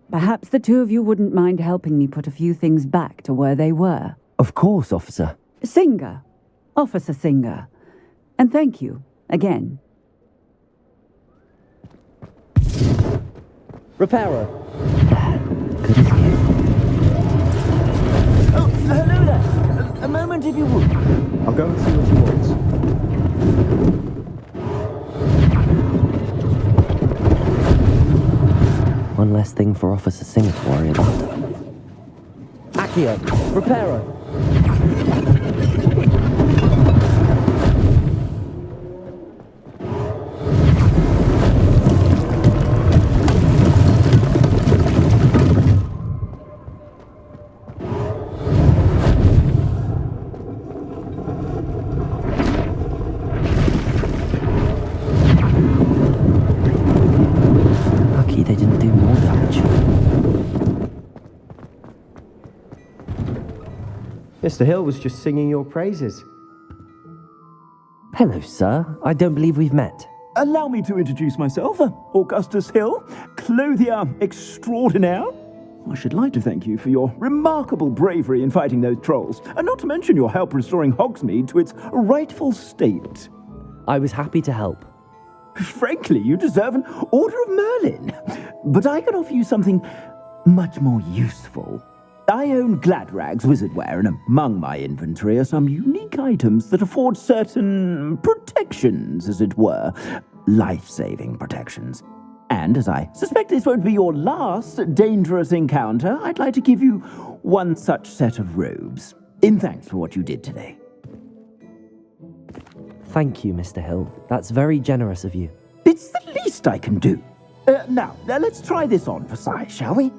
perhaps the two of you wouldn't mind helping me put a few things back to where they were. Of course, officer. Singer. Officer Singer. And thank you, again. Repairer. Good as new. Oh, hello there. A moment if you would. I'll go and see what he wants. One less thing for Officer Singer to worry about. Accio, repairer. Mr. Hill was just singing your praises. Hello, sir. I don't believe we've met. Allow me to introduce myself, Augustus Hill, clothier extraordinaire. I should like to thank you for your remarkable bravery in fighting those trolls, and not to mention your help restoring Hogsmeade to its rightful state. I was happy to help. Frankly, you deserve an Order of Merlin. But I can offer you something much more useful. I own Gladrag's wizardware, and among my inventory are some unique items that afford certain protections, as it were. Life-saving protections. And as I suspect this won't be your last dangerous encounter, I'd like to give you one such set of robes, in thanks for what you did today. Thank you, Mr. Hill. That's very generous of you. It's the least I can do. Now, let's try this on for size, shall we?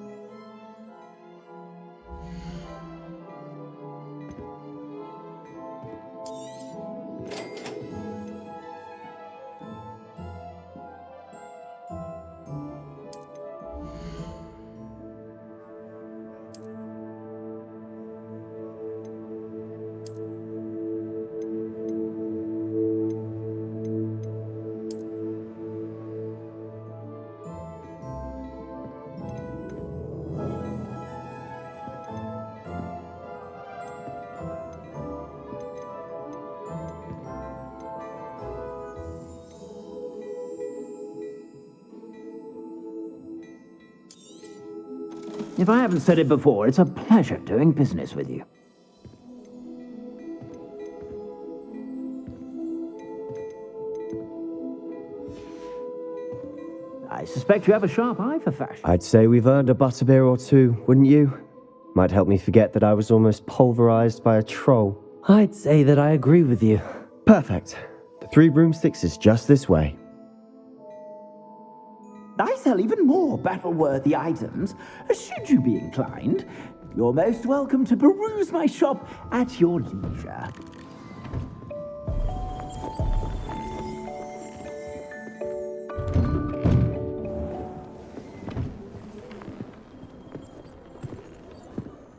If I haven't said it before, it's a pleasure doing business with you. I suspect you have a sharp eye for fashion. I'd say we've earned a butterbeer or two, wouldn't you? Might help me forget that I was almost pulverized by a troll. I'd say that I agree with you. Perfect. The 3 broomsticks is just this way. I sell even more battle-worthy items, should you be inclined. You're most welcome to peruse my shop at your leisure.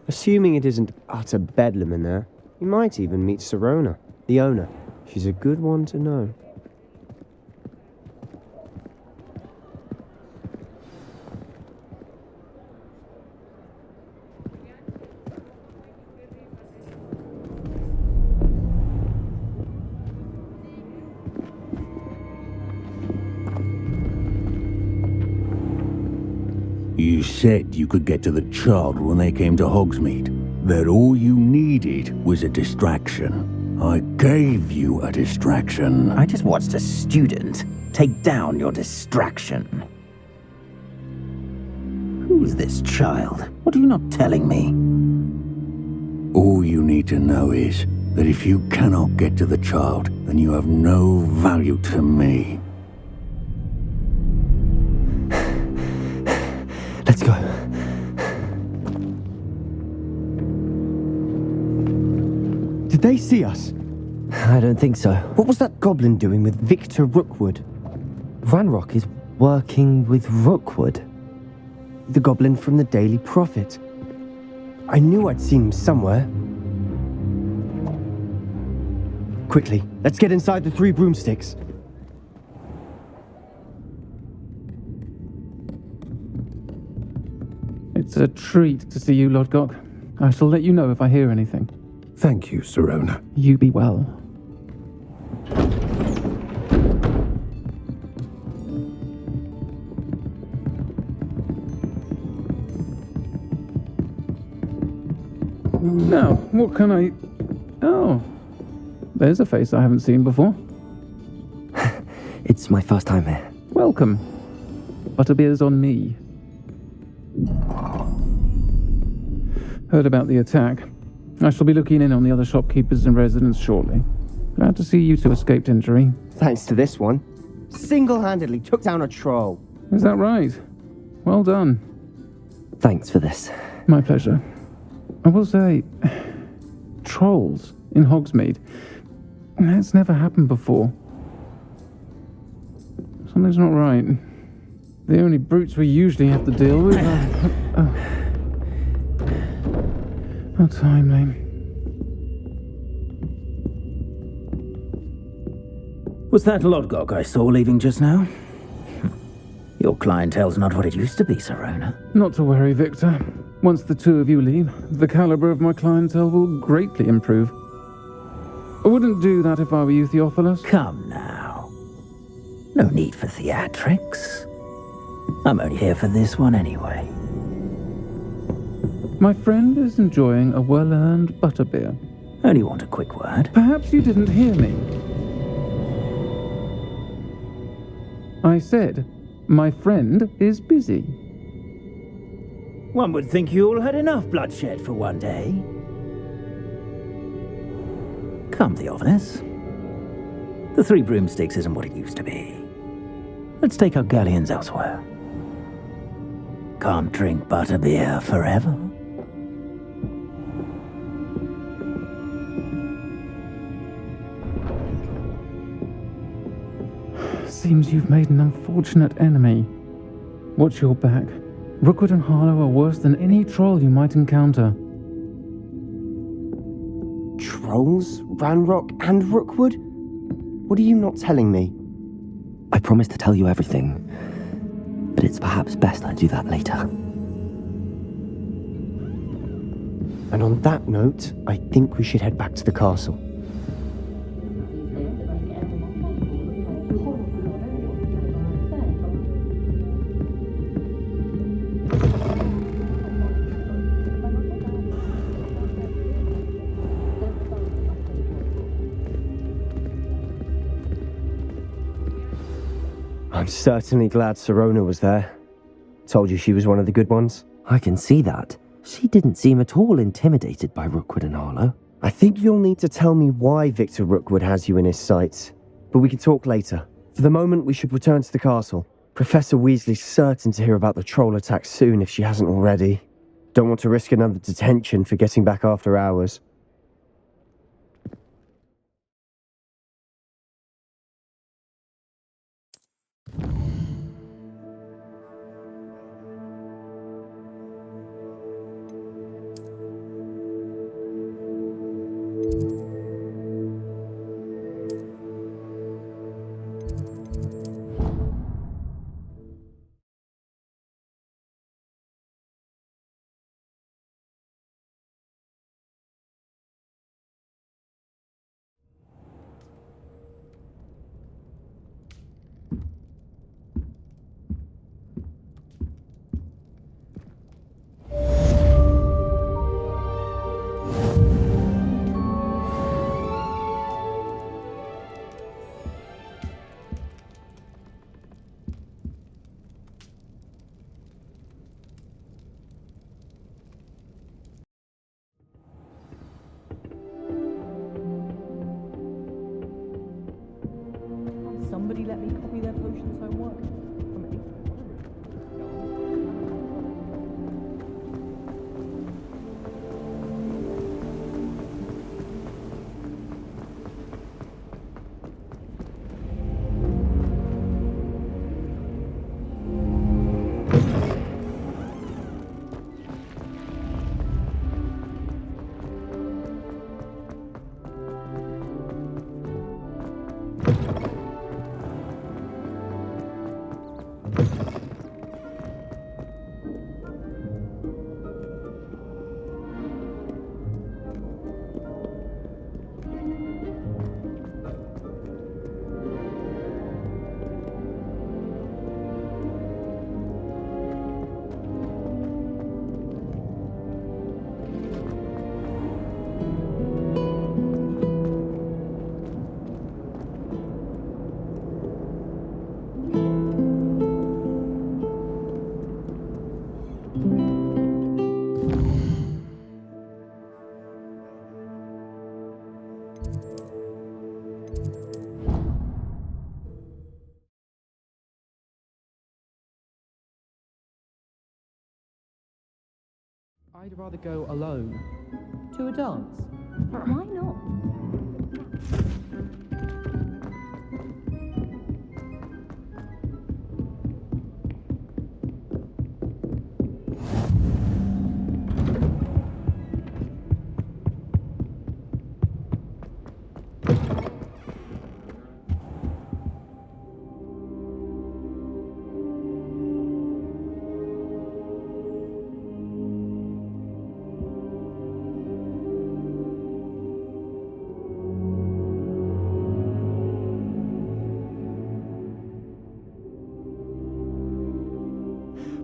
Assuming it isn't utter bedlam in there, you might even meet Serona, the owner. She's a good one to know. You said you could get to the child when they came to Hogsmeade. That all you needed was a distraction. I gave you a distraction. I just watched a student take down your distraction. Who is this child? What are you not telling me? All you need to know is that if you cannot get to the child, then you have no value to me. Let's go. Did they see us? I don't think so. What was that goblin doing with Victor Rookwood? Ranrock is working with Rookwood? The goblin from the Daily Prophet. I knew I'd seen him somewhere. Quickly, let's get inside the 3 broomsticks. It's a treat to see you, Lodgok. I shall let you know if I hear anything. Thank you, Sirona. You be well. Now, what can I... Oh, there's a face I haven't seen before. It's my first time here. Welcome. Butterbeer's on me. Heard about the attack. I shall be looking in on the other shopkeepers and residents shortly. Glad to see you two escaped injury. Thanks to this one. Single-handedly took down a troll. Is that right? Well done. Thanks for this. My pleasure. I will say, trolls in Hogsmeade. That's never happened before. Something's not right. The only brutes we usually have to deal with are... How timely. Was that Lodgok I saw leaving just now? Your clientele's not what it used to be, Sirona. Not to worry, Victor. Once the two of you leave, the caliber of my clientele will greatly improve. I wouldn't do that if I were you, Theophilus. Come now. No need for theatrics. I'm only here for this one anyway. My friend is enjoying a well-earned butterbeer. Only want a quick word. Perhaps you didn't hear me. I said, my friend is busy. One would think you all had enough bloodshed for one day. Come, Theophilus. The 3 broomsticks isn't what it used to be. Let's take our galleons elsewhere. Can't drink butterbeer forever. Seems you've made an unfortunate enemy. Watch your back. Rookwood and Harlow are worse than any troll you might encounter. Trolls? Ranrock and Rookwood? What are you not telling me? I promised to tell you everything, but it's perhaps best I do that later. And on that note, I think we should head back to the castle. I'm certainly glad Sirona was there. Told you she was one of the good ones. I can see that. She didn't seem at all intimidated by Rookwood and Harlow. I think you'll need to tell me why Victor Rookwood has you in his sights. But we can talk later. For the moment, we should return to the castle. Professor Weasley's certain to hear about the troll attack soon if she hasn't already. Don't want to risk another detention for getting back after hours. Somebody let me copy their potions homework from me. I'd rather go alone. To a dance? Why not?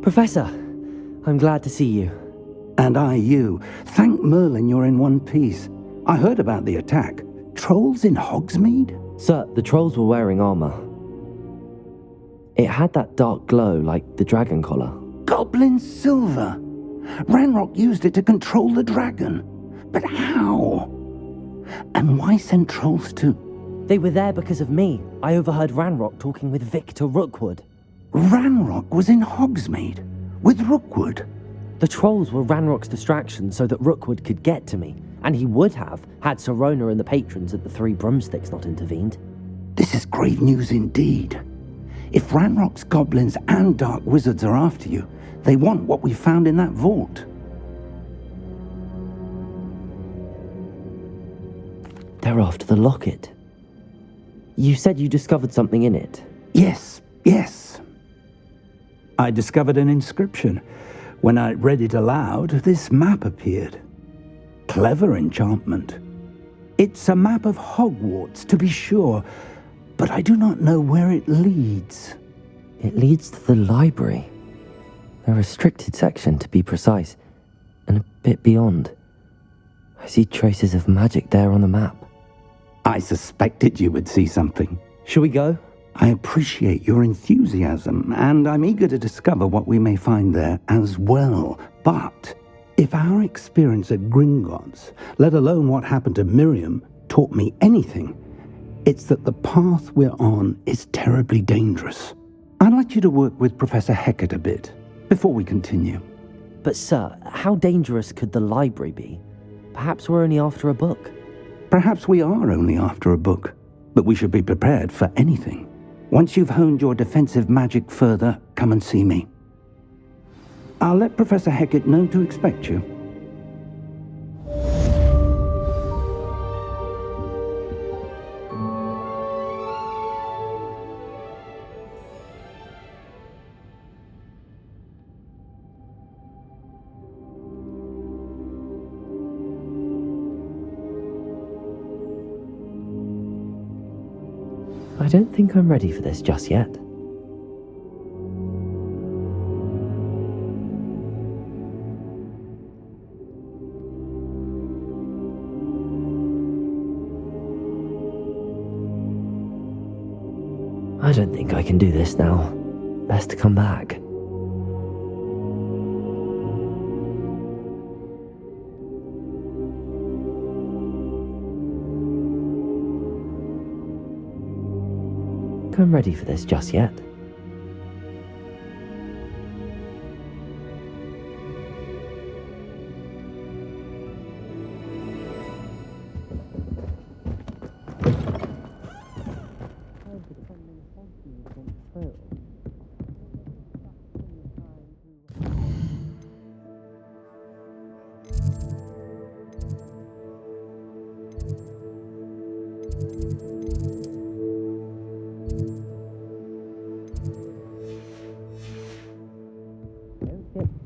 Professor, I'm glad to see you. And I you. Thank Merlin you're in one piece. I heard about the attack. Trolls in Hogsmeade? Sir, the trolls were wearing armor. It had that dark glow like the dragon collar. Goblin silver! Ranrock used it to control the dragon. But how? And why send trolls too? They were there because of me. I overheard Ranrock talking with Victor Rookwood. Ranrock was in Hogsmeade? With Rookwood? The trolls were Ranrock's distraction so that Rookwood could get to me, and he would have had Sirona and the patrons at the Three Broomsticks not intervened. This is grave news indeed. If Ranrock's goblins and dark wizards are after you, they want what we found in that vault. They're after the locket. You said you discovered something in it. Yes. I discovered an inscription. When I read it aloud, this map appeared. Clever enchantment. It's a map of Hogwarts, to be sure, but I do not know where it leads. It leads to the library. A restricted section, to be precise, and a bit beyond. I see traces of magic there on the map. I suspected you would see something. Shall we go? I appreciate your enthusiasm, and I'm eager to discover what we may find there as well. But if our experience at Gringotts, let alone what happened to Miriam, taught me anything, it's that the path we're on is terribly dangerous. I'd like you to work with Professor Hecat a bit before we continue. But sir, how dangerous could the library be? Perhaps we're only after a book. Perhaps we are only after a book, but we should be prepared for anything. Once you've honed your defensive magic further, come and see me. I'll let Professor Hecat know to expect you. I don't think I'm ready for this just yet. I don't think I can do this now. Best to come back. I'm ready for this just yet.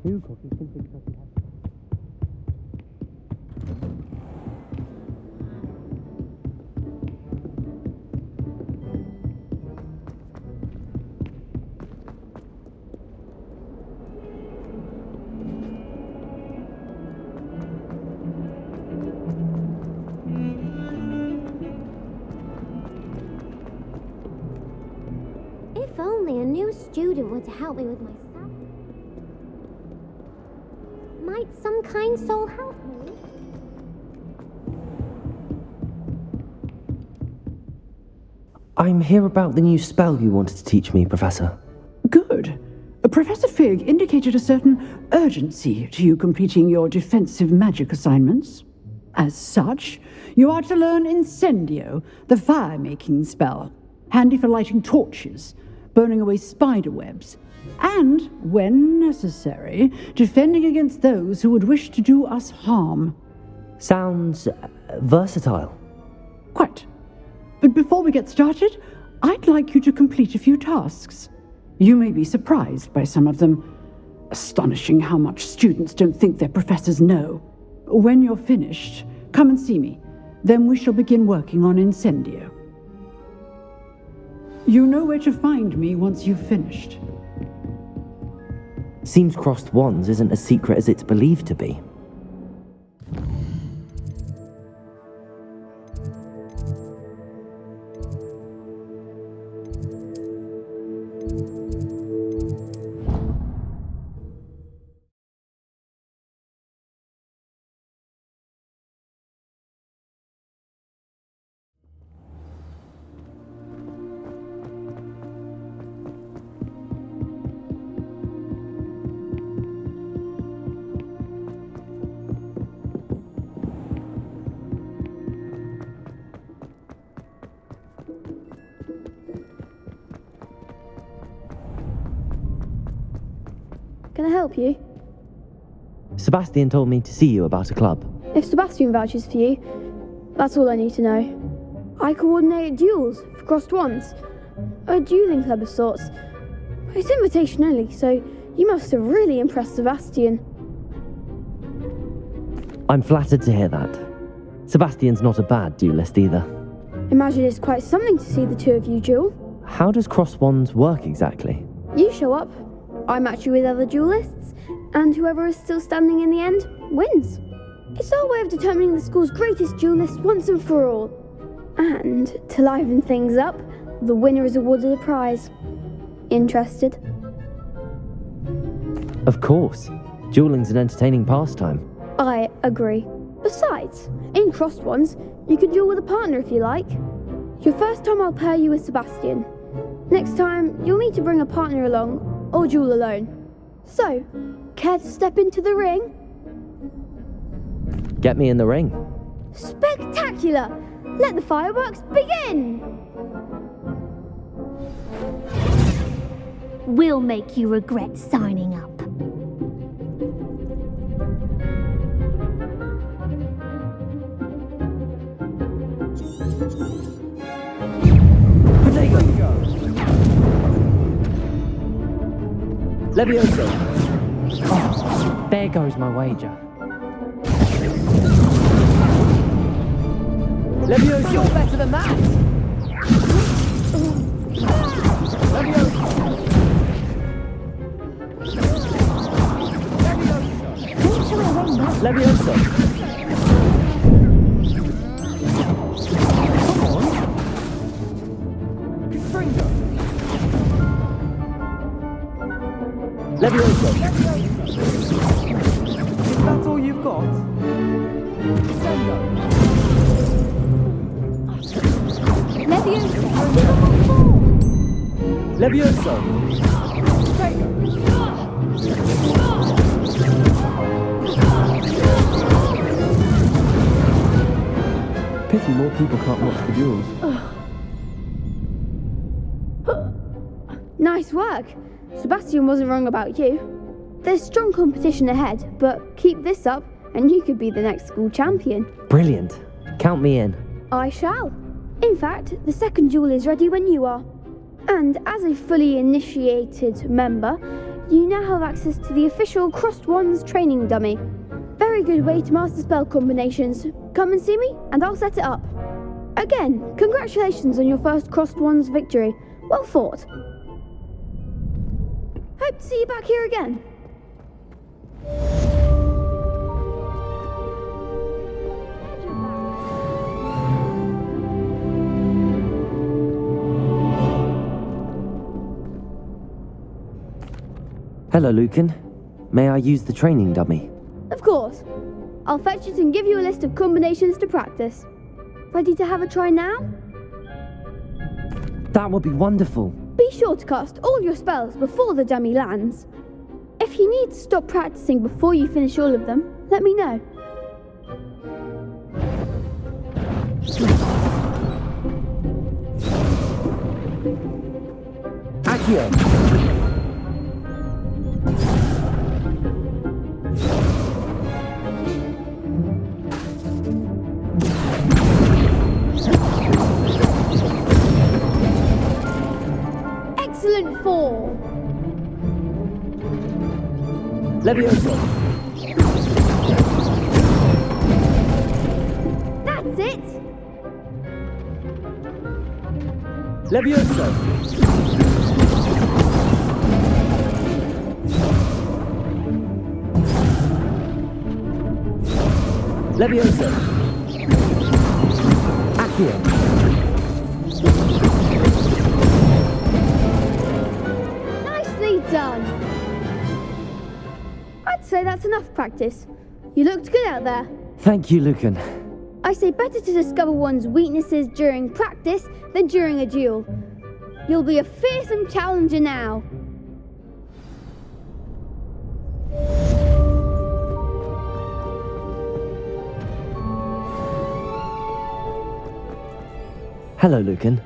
Two cookies can think that we have. If only a new student were to help me with my stuff. Might some kind soul help me? I'm here about the new spell you wanted to teach me, Professor. Good. Professor Fig indicated a certain urgency to you completing your defensive magic assignments. As such, you are to learn Incendio, the fire-making spell, handy for lighting torches, burning away spider webs, and, when necessary, defending against those who would wish to do us harm. Sounds versatile. Quite. But before we get started, I'd like you to complete a few tasks. You may be surprised by some of them. Astonishing how much students don't think their professors know. When you're finished, come and see me. Then we shall begin working on Incendio. You know where to find me once you've finished. Seems crossed wands isn't as secret as it's believed to be. Can I help you? Sebastian told me to see you about a club. If Sebastian vouches for you, that's all I need to know. I coordinate duels for crossed wands. A dueling club of sorts. It's invitation only, so you must have really impressed Sebastian. I'm flattered to hear that. Sebastian's not a bad duelist either. Imagine it's quite something to see the two of you duel. How does cross wands work exactly? You show up, I match you with other duelists, and whoever is still standing in the end wins. It's our way of determining the school's greatest duelist once and for all. And to liven things up, the winner is awarded a prize. Interested? Of course. Dueling's an entertaining pastime. I agree. Besides, in crossed ones, you can duel with a partner if you like. Your first time I'll pair you with Sebastian. Next time, you'll need to bring a partner along, or duel alone. So, care to step into the ring? Get me in the ring. Spectacular! Let the fireworks begin! We'll make you regret signing up. Levioso! Oh, there goes my wager. Levioso! You're better than that! Levioso! Levioso! Come on! Fringo! Levioso! Is that all you've got? Sendo! Levioso! Levioso! Pity more people can't watch the duels. Nice work. Sebastian wasn't wrong about you. There's strong competition ahead, but keep this up and you could be the next school champion. Brilliant. Count me in. I shall. In fact, the second duel is ready when you are. And as a fully initiated member, you now have access to the official Crossed Wands training dummy. Very good way to master spell combinations. Come and see me, and I'll set it up. Again, congratulations on your first Crossed Wands victory. Well fought. Hope to see you back here again. Hello, Lucan. May I use the training dummy? Of course. I'll fetch it and give you a list of combinations to practice. Ready to have a try now? That would be wonderful. Be sure to cast all your spells before the dummy lands. If you need to stop practicing before you finish all of them, let me know. Accio! Excellent fall. Levioso! That's it! Levioso! Levioso! Accio! Nicely done! I'd say that's enough practice. You looked good out there. Thank you, Lucan. I say better to discover one's weaknesses during practice than during a duel. You'll be a fearsome challenger now. Hello, Lucan.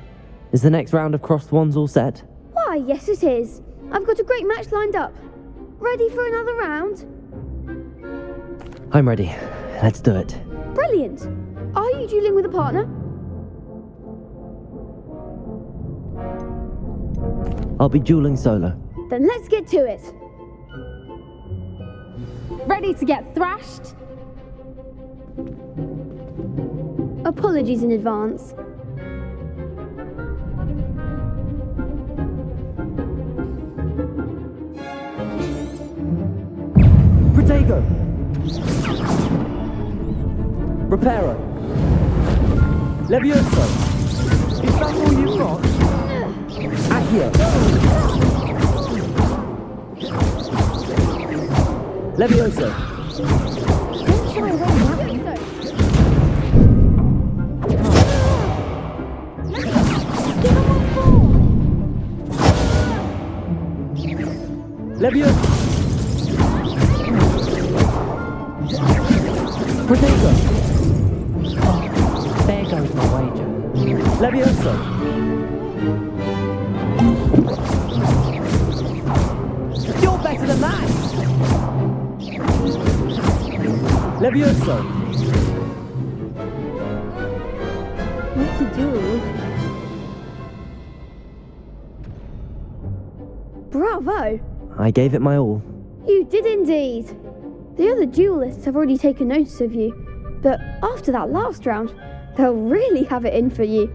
Is the next round of Crossed Wands all set? Why, yes it is. I've got a great match lined up. Ready for another round? I'm ready. Let's do it. Brilliant. Are you dueling with a partner? I'll be dueling solo. Then let's get to it. Ready to get thrashed? Apologies in advance. Protego! Reparo! Levioso! Is that all you've got? Accio! Levioso! Levioso! Protego! There goes my wager. Levioso! You're better than that! Levioso! What to do? Bravo! I gave it my all. You did indeed. The other duelists have already taken notice of you, but after that last round, they'll really have it in for you.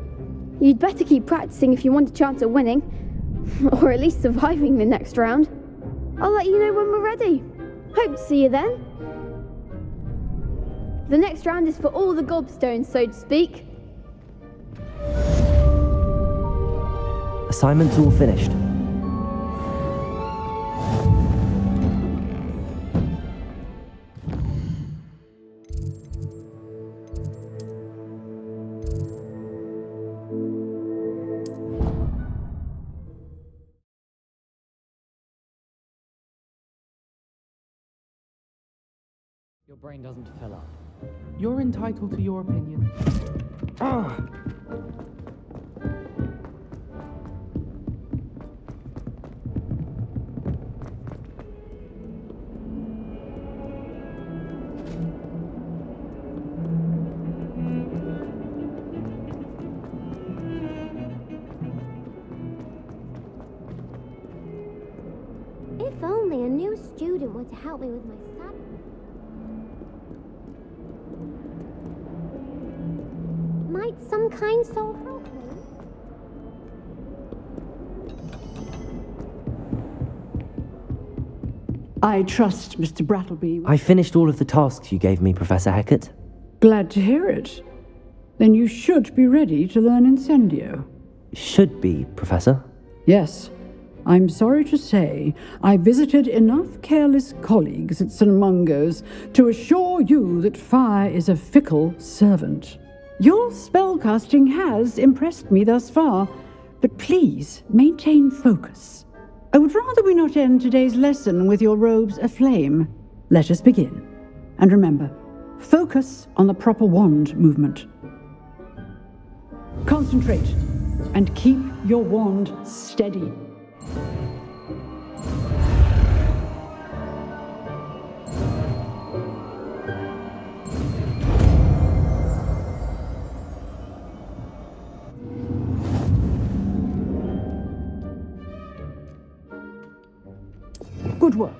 You'd better keep practicing if you want a chance at winning, or at least surviving the next round. I'll let you know when we're ready. Hope to see you then. The next round is for all the gobstones, so to speak. Assignments all finished. Your brain doesn't fill up. You're entitled to your opinion. If only a new student were to help me with my sad... Might some kind soul help me? I trust Mr. Brattleby. I finished all of the tasks you gave me, Professor Hecat. Glad to hear it. Then you should be ready to learn Incendio. Should be, Professor. Yes. I'm sorry to say, I visited enough careless colleagues at St. Mungo's to assure you that fire is a fickle servant. Your spellcasting has impressed me thus far, but please maintain focus. I would rather we not end today's lesson with your robes aflame. Let us begin. And remember, focus on the proper wand movement. Concentrate and keep your wand steady. Good work.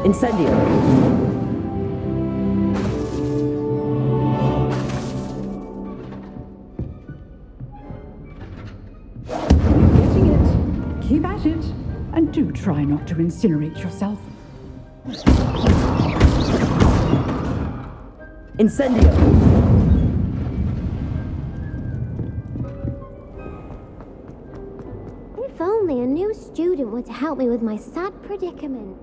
Incendio! Getting it. Keep at it. And do try not to incinerate yourself. Incendio! If only a new student were to help me with my sad predicament.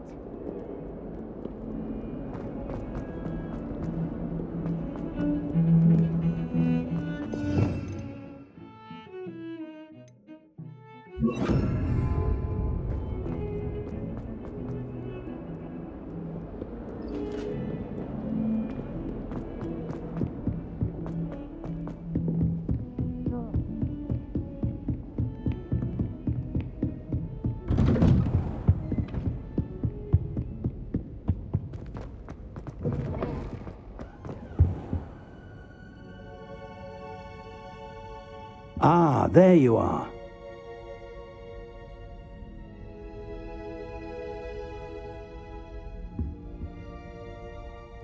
Ah, there you are.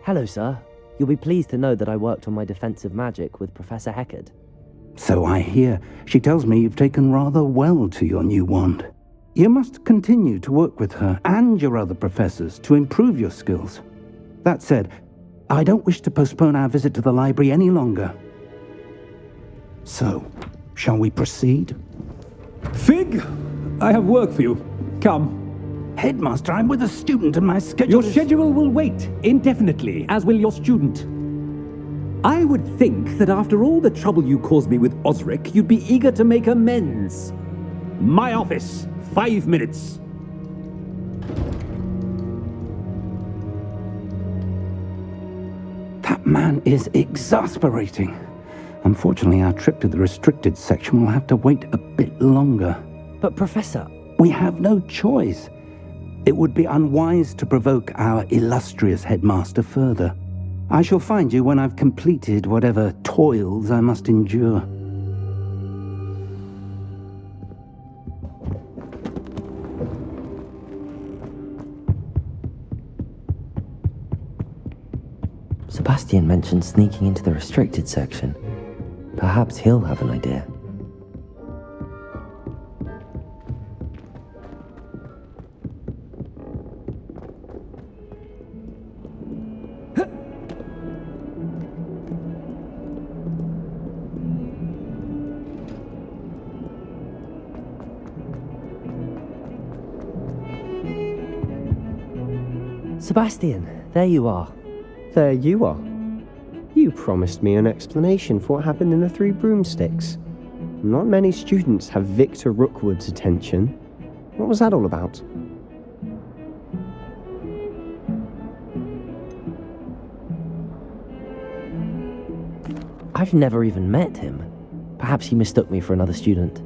Hello, sir. You'll be pleased to know that I worked on my defensive magic with Professor Hecat. So I hear. She tells me you've taken rather well to your new wand. You must continue to work with her and your other professors to improve your skills. That said, I don't wish to postpone our visit to the library any longer. So, shall we proceed? Fig, I have work for you. Come. Headmaster, I'm with a student and my schedule Your schedule will wait indefinitely, as will your student. I would think that after all the trouble you caused me with Osric, you'd be eager to make amends. My office, 5 minutes. That man is exasperating. Unfortunately, our trip to the restricted section will have to wait a bit longer. But, Professor... We have no choice. It would be unwise to provoke our illustrious headmaster further. I shall find you when I've completed whatever toils I must endure. Sebastian mentioned sneaking into the restricted section. Perhaps he'll have an idea. Sebastian, there you are. There you are. You promised me an explanation for what happened in the Three Broomsticks. Not many students have Victor Rookwood's attention. What was that all about? I've never even met him. Perhaps he mistook me for another student.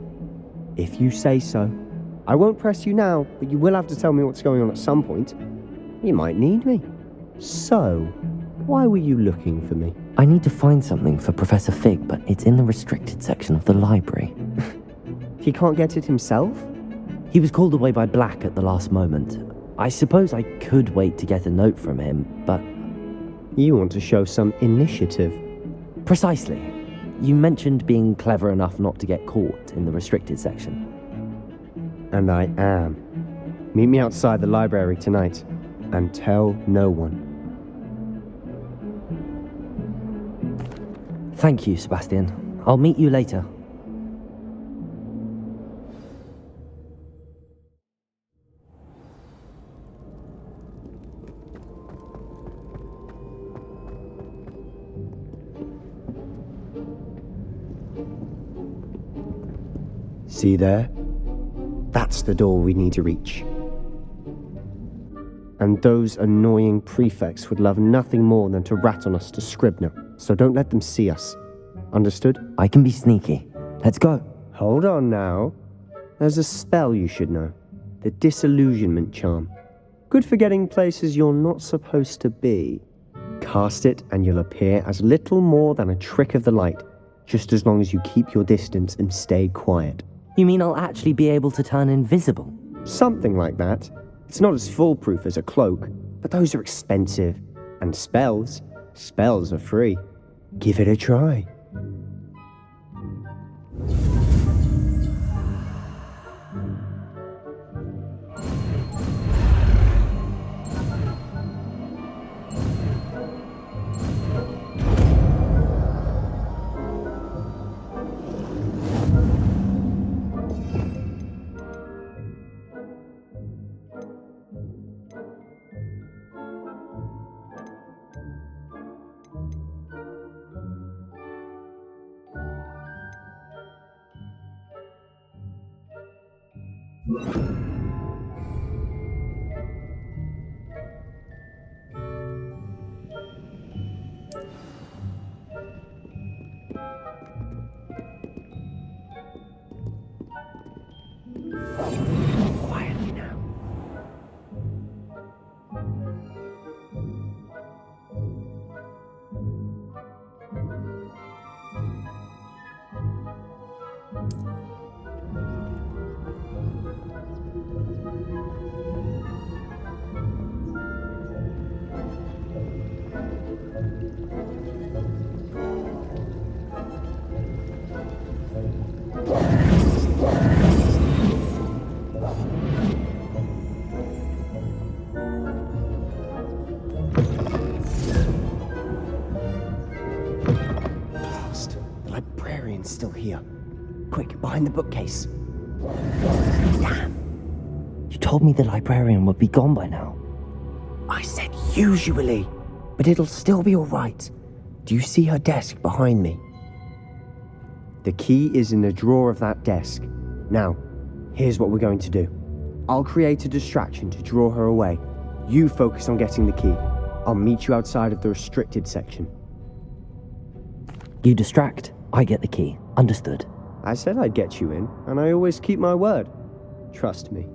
If you say so. I won't press you now, but you will have to tell me what's going on at some point. You might need me. So, why were you looking for me? I need to find something for Professor Fig, but it's in the restricted section of the library. He can't get it himself? He was called away by Black at the last moment. I suppose I could wait to get a note from him, but... You want to show some initiative. Precisely. You mentioned being clever enough not to get caught in the restricted section. And I am. Meet me outside the library tonight, and tell no one. Thank you, Sebastian. I'll meet you later. See there? That's the door we need to reach. And those annoying prefects would love nothing more than to rat on us to Scribner, so don't let them see us. Understood? I can be sneaky. Let's go. Hold on now. There's a spell you should know. The Disillusionment Charm. Good for getting places you're not supposed to be. Cast it and you'll appear as little more than a trick of the light, just as long as you keep your distance and stay quiet. You mean I'll actually be able to turn invisible? Something like that. It's not as foolproof as a cloak, but those are expensive. And spells are free. Give it a try. Quietly now. Still here. Quick, behind the bookcase. Damn. You told me the librarian would be gone by now. I said usually, but it'll still be alright. Do you see her desk behind me? The key is in the drawer of that desk. Now, here's what we're going to do. I'll create a distraction to draw her away. You focus on getting the key. I'll meet you outside of the restricted section. You distract, I get the key. Understood. I said I'd get you in, and I always keep my word. Trust me.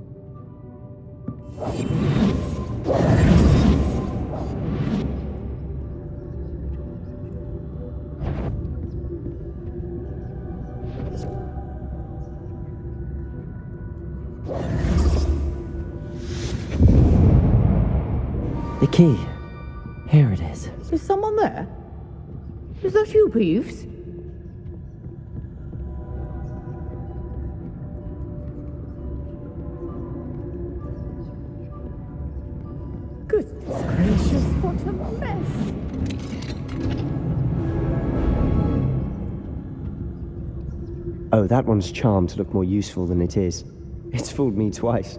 The key. Here it is. Is someone there? Is that you, Peeves? Goodness gracious, what a mess! Oh, that one's charmed to look more useful than it is. It's fooled me twice.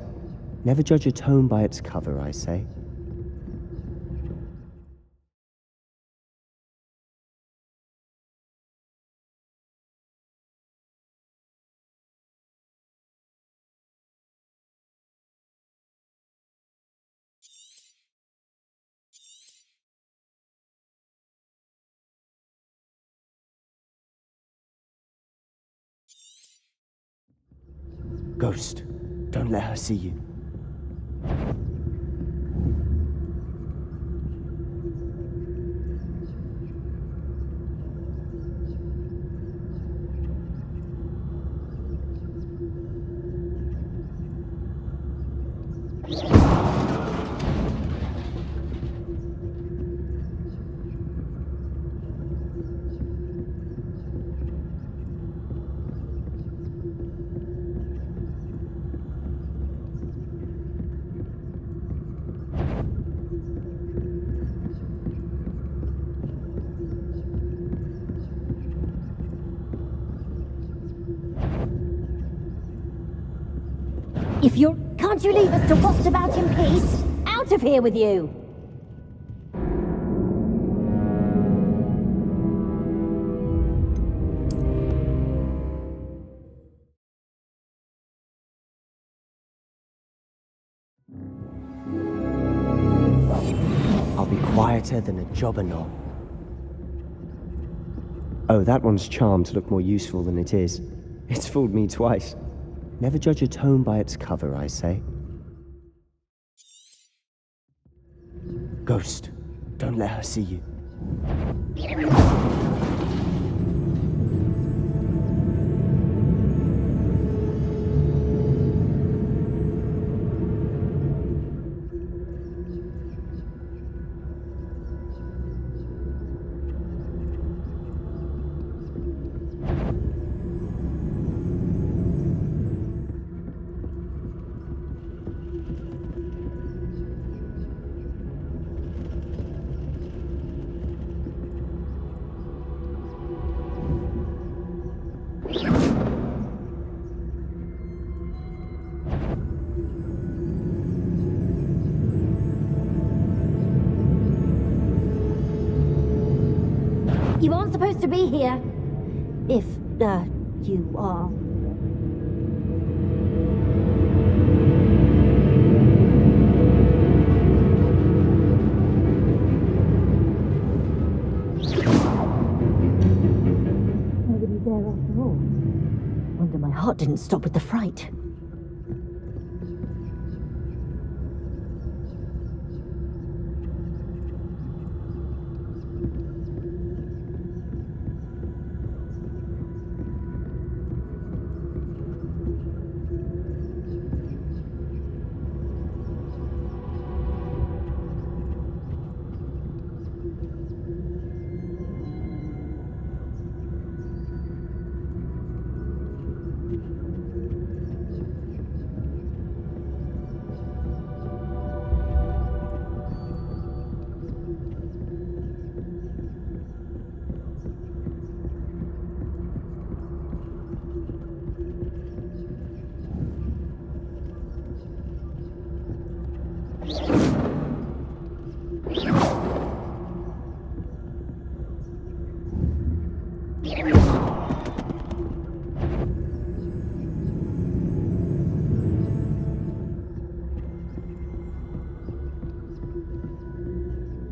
Never judge a tome by its cover, I say. Ghost, don't let her see you. If you're... Can't you leave us to waft about in peace? Out of here with you! I'll be quieter than a jobberknoll. Oh, that one's charmed to look more useful than it is. It's fooled me twice. Never judge a tome by its cover, I say. Ghost, don't let her see you. You aren't supposed to be here. If, you are. Nobody there after all. Wonder my heart didn't stop with the fright.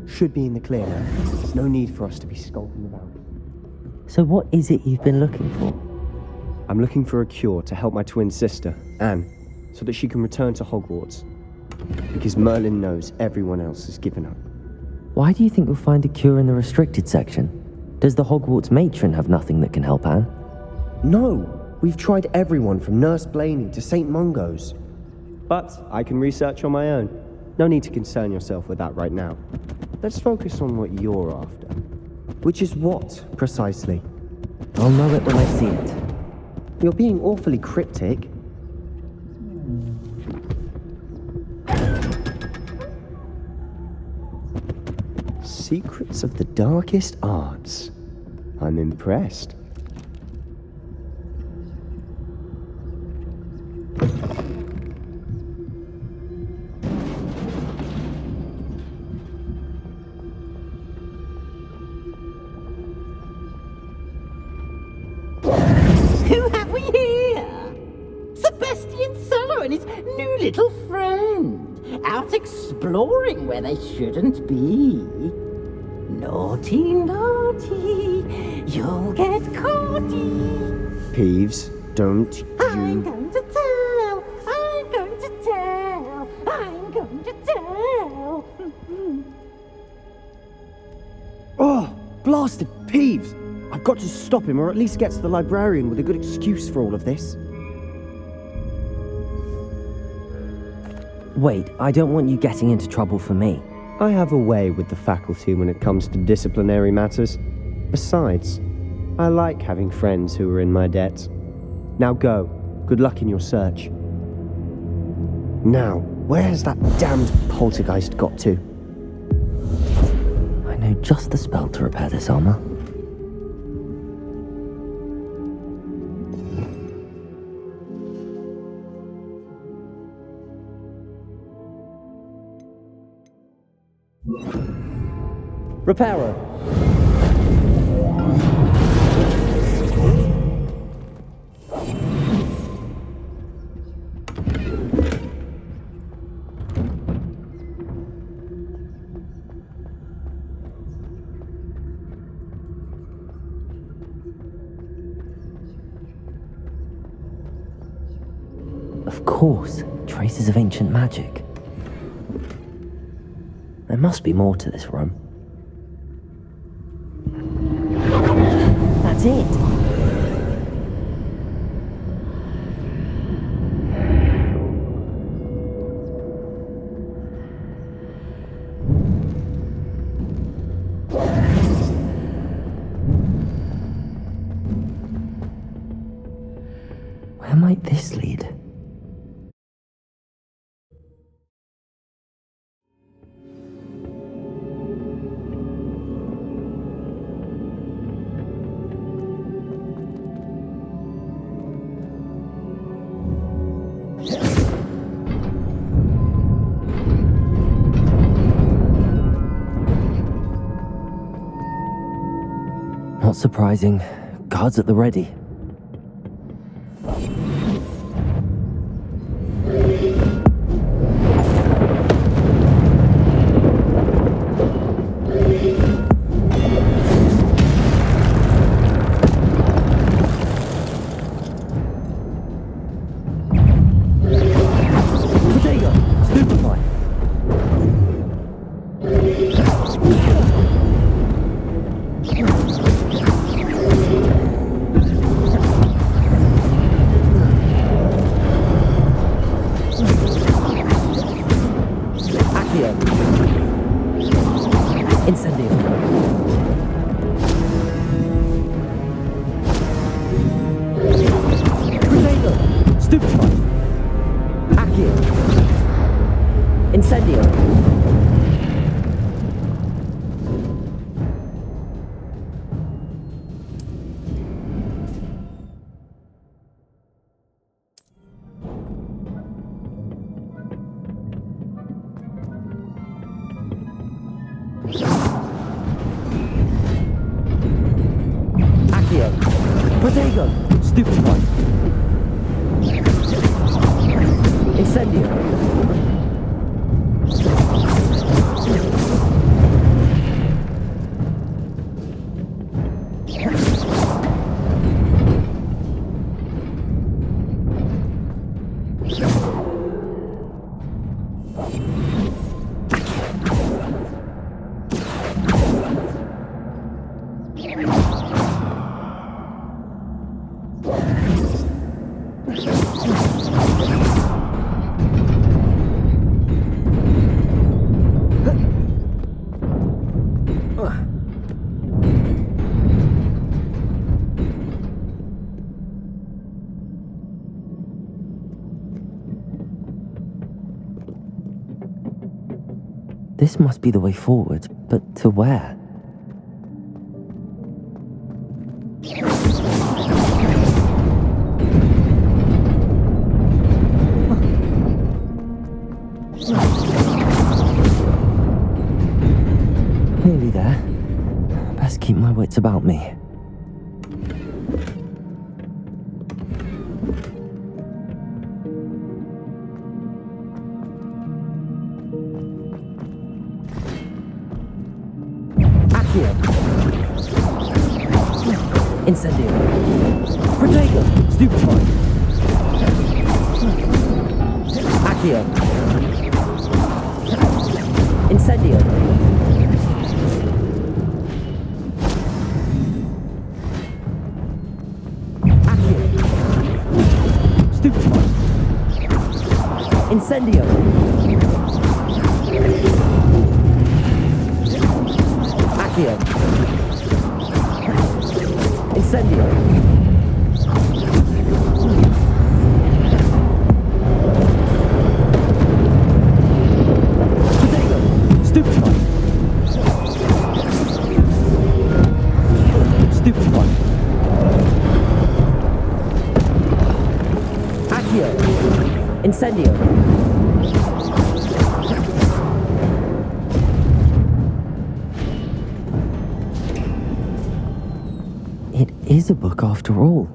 Should be in the clear now. There's no need for us to be skulking around. So what is it you've been looking for? I'm looking for a cure to help my twin sister, Anne, so that she can return to Hogwarts. Because Merlin knows everyone else has given up. Why do you think you'll find a cure in the restricted section? Does the Hogwarts matron have nothing that can help Anne? No! We've tried everyone from Nurse Blaney to St. Mungo's. But I can research on my own. No need to concern yourself with that right now. Let's focus on what you're after. Which is what, precisely? I'll know it when I see it. You're being awfully cryptic. Secrets of the darkest arts. I'm impressed. Who have we here? Sebastian Sallow and his new little friend, out exploring where they shouldn't be. Naughty, naughty, you'll get caughty. Peeves, don't I'm you... going to tell, I'm bastard Peeves! I've got to stop him, or at least get to the librarian with a good excuse for all of this. Wait, I don't want you getting into trouble for me. I have a way with the faculty when it comes to disciplinary matters. Besides, I like having friends who are in my debt. Now go. Good luck in your search. Now, where has that damned poltergeist got to? I know just the spell to repair this armor. Repairer. Of course, traces of ancient magic. There must be more to this room. That's it! Where might this lead? Not surprising. Guards at the ready. This must be the way forward, but to where? Nearly there. Best keep my wits about me. Incendio. Protego. Stupefy. Accio. Incendio. Stupefy. Incendio. Accio. Incendio. Stupefy. Stupefy. Accio. Incendio. It is a book after all.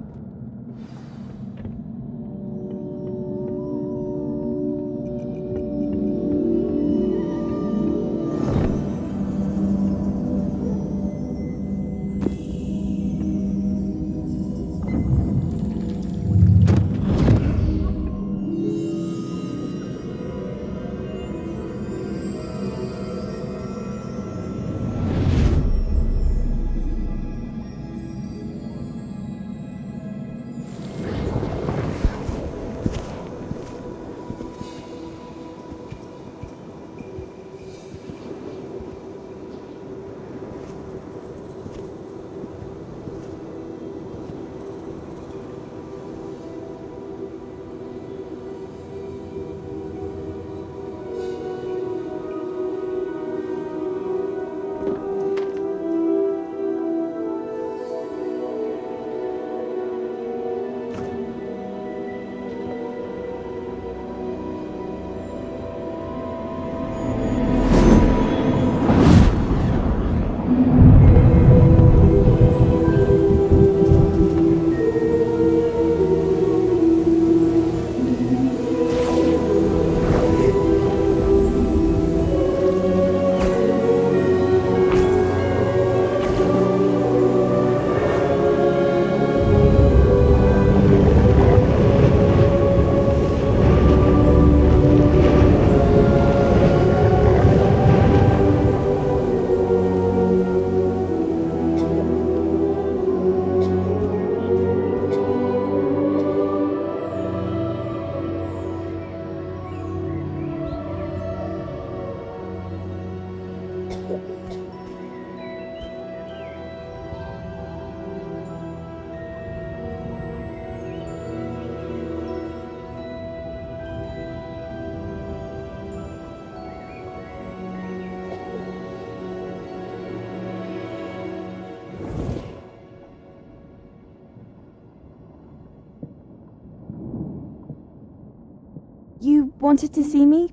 You wanted to see me?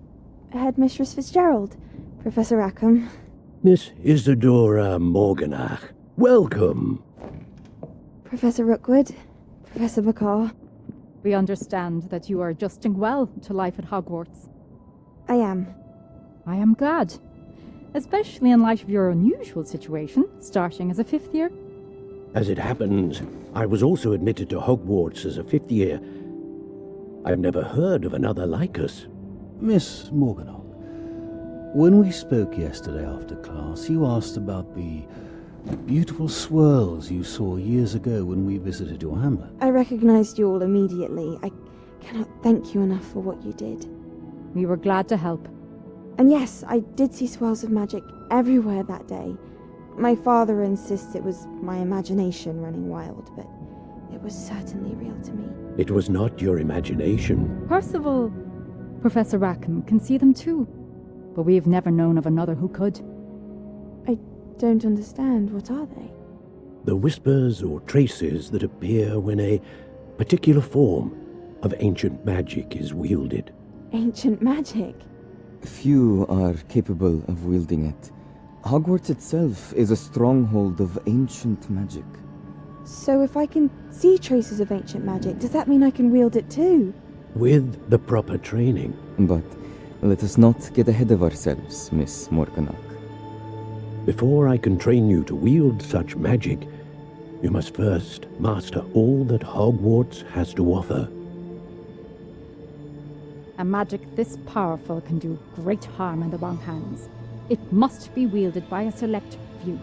Headmistress Fitzgerald, Professor Rackham. Miss Isadora Morganach, welcome. Professor Rookwood, Professor Bakar. We understand that you are adjusting well to life at Hogwarts. I am. I am glad. Especially in light of your unusual situation, starting as a fifth year. As it happens, I was also admitted to Hogwarts as a fifth year. I've never heard of another like us. Miss Morganach, when we spoke yesterday after class, you asked about the beautiful swirls you saw years ago when we visited your hamlet. I recognized you all immediately. I cannot thank you enough for what you did. We were glad to help. And yes, I did see swirls of magic everywhere that day. My father insists it was my imagination running wild, but it was certainly real to me. It was not your imagination. Percival, Professor Rackham can see them too, but we've never known of another who could. I don't understand. What are they? The whispers or traces that appear when a particular form of ancient magic is wielded. Ancient magic? Few are capable of wielding it. Hogwarts itself is a stronghold of ancient magic. So if I can see traces of ancient magic, does that mean I can wield it too? With the proper training. But let us not get ahead of ourselves, Miss Morganach. Before I can train you to wield such magic, you must first master all that Hogwarts has to offer. A magic this powerful can do great harm in the wrong hands. It must be wielded by a select few.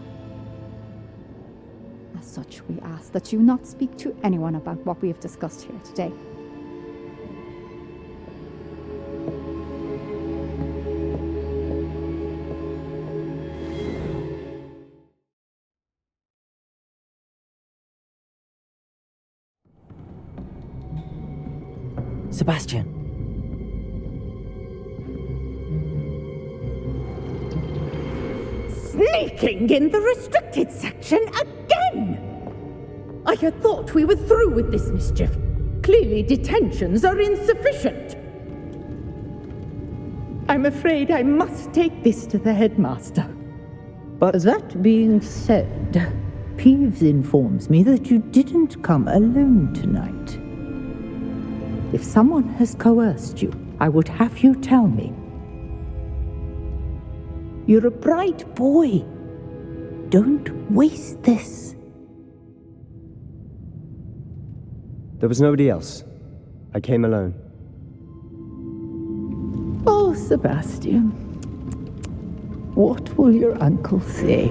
As such, we ask that you not speak to anyone about what we have discussed here today. Sebastian. Sneaking in the restricted section again! I had thought we were through with this mischief. Clearly detentions are insufficient. I'm afraid I must take this to the headmaster. But that being said, Peeves informs me that you didn't come alone tonight. If someone has coerced you, I would have you tell me. You're a bright boy. Don't waste this. There was nobody else. I came alone. Oh, Sebastian. What will your uncle say?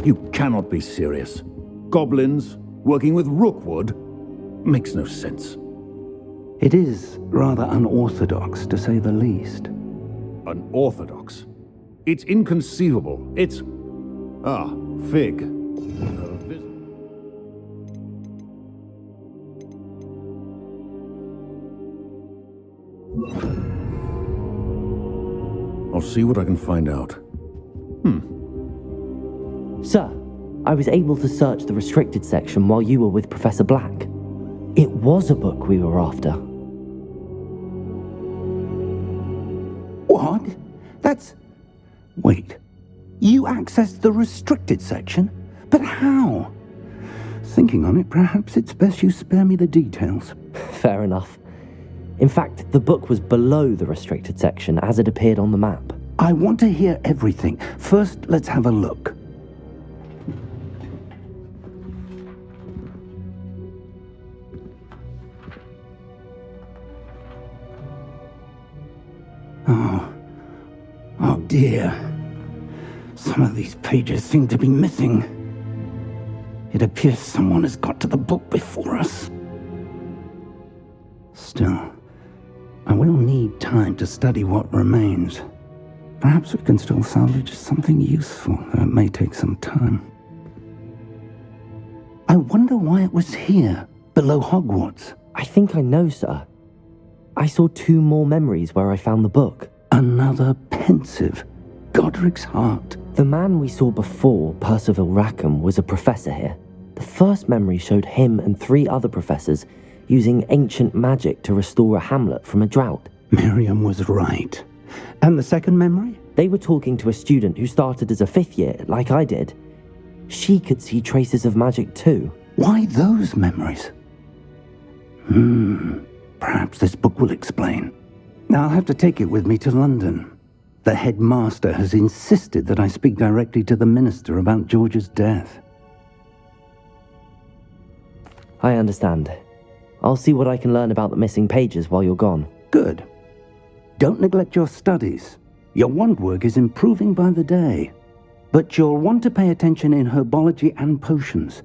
You cannot be serious. Goblins working with Rookwood makes no sense. It is rather unorthodox, to say the least. Unorthodox? It's inconceivable. It's... Ah, Fig. I'll see what I can find out. Sir, I was able to search the restricted section while you were with Professor Black. It was a book we were after. What? That's... Wait. You accessed the restricted section? But how? Thinking on it, perhaps it's best you spare me the details. Fair enough. In fact, the book was below the restricted section as it appeared on the map. I want to hear everything. First, let's have a look. Oh dear. Some of these pages seem to be missing. It appears someone has got to the book before us. Still, I will need time to study what remains. Perhaps we can still salvage something useful, though it may take some time. I wonder why it was here, below Hogwarts. I think I know, sir. I saw 2 more memories where I found the book. Another pensive. Godric's heart. The man we saw before, Percival Rackham, was a professor here. The first memory showed him and 3 other professors using ancient magic to restore a hamlet from a drought. Miriam was right. And the second memory? They were talking to a student who started as a 5th year, like I did. She could see traces of magic too. Why those memories? Perhaps this book will explain. Now I'll have to take it with me to London. The headmaster has insisted that I speak directly to the minister about George's death. I understand. I'll see what I can learn about the missing pages while you're gone. Good. Don't neglect your studies. Your wand work is improving by the day. But you'll want to pay attention in herbology and potions.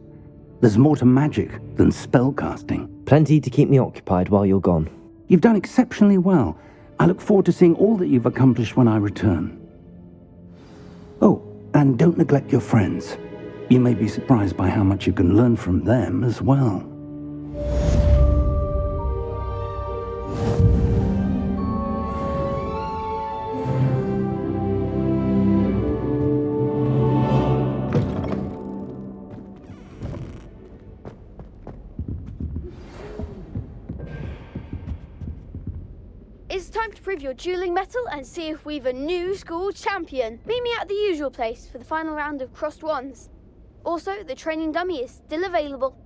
There's more to magic than spellcasting. Plenty to keep me occupied while you're gone. You've done exceptionally well. I look forward to seeing all that you've accomplished when I return. Oh, and don't neglect your friends. You may be surprised by how much you can learn from them as well. It's time to prove your dueling mettle and see if we've a new school champion. Meet me at the usual place for the final round of crossed wands. Also, the training dummy is still available.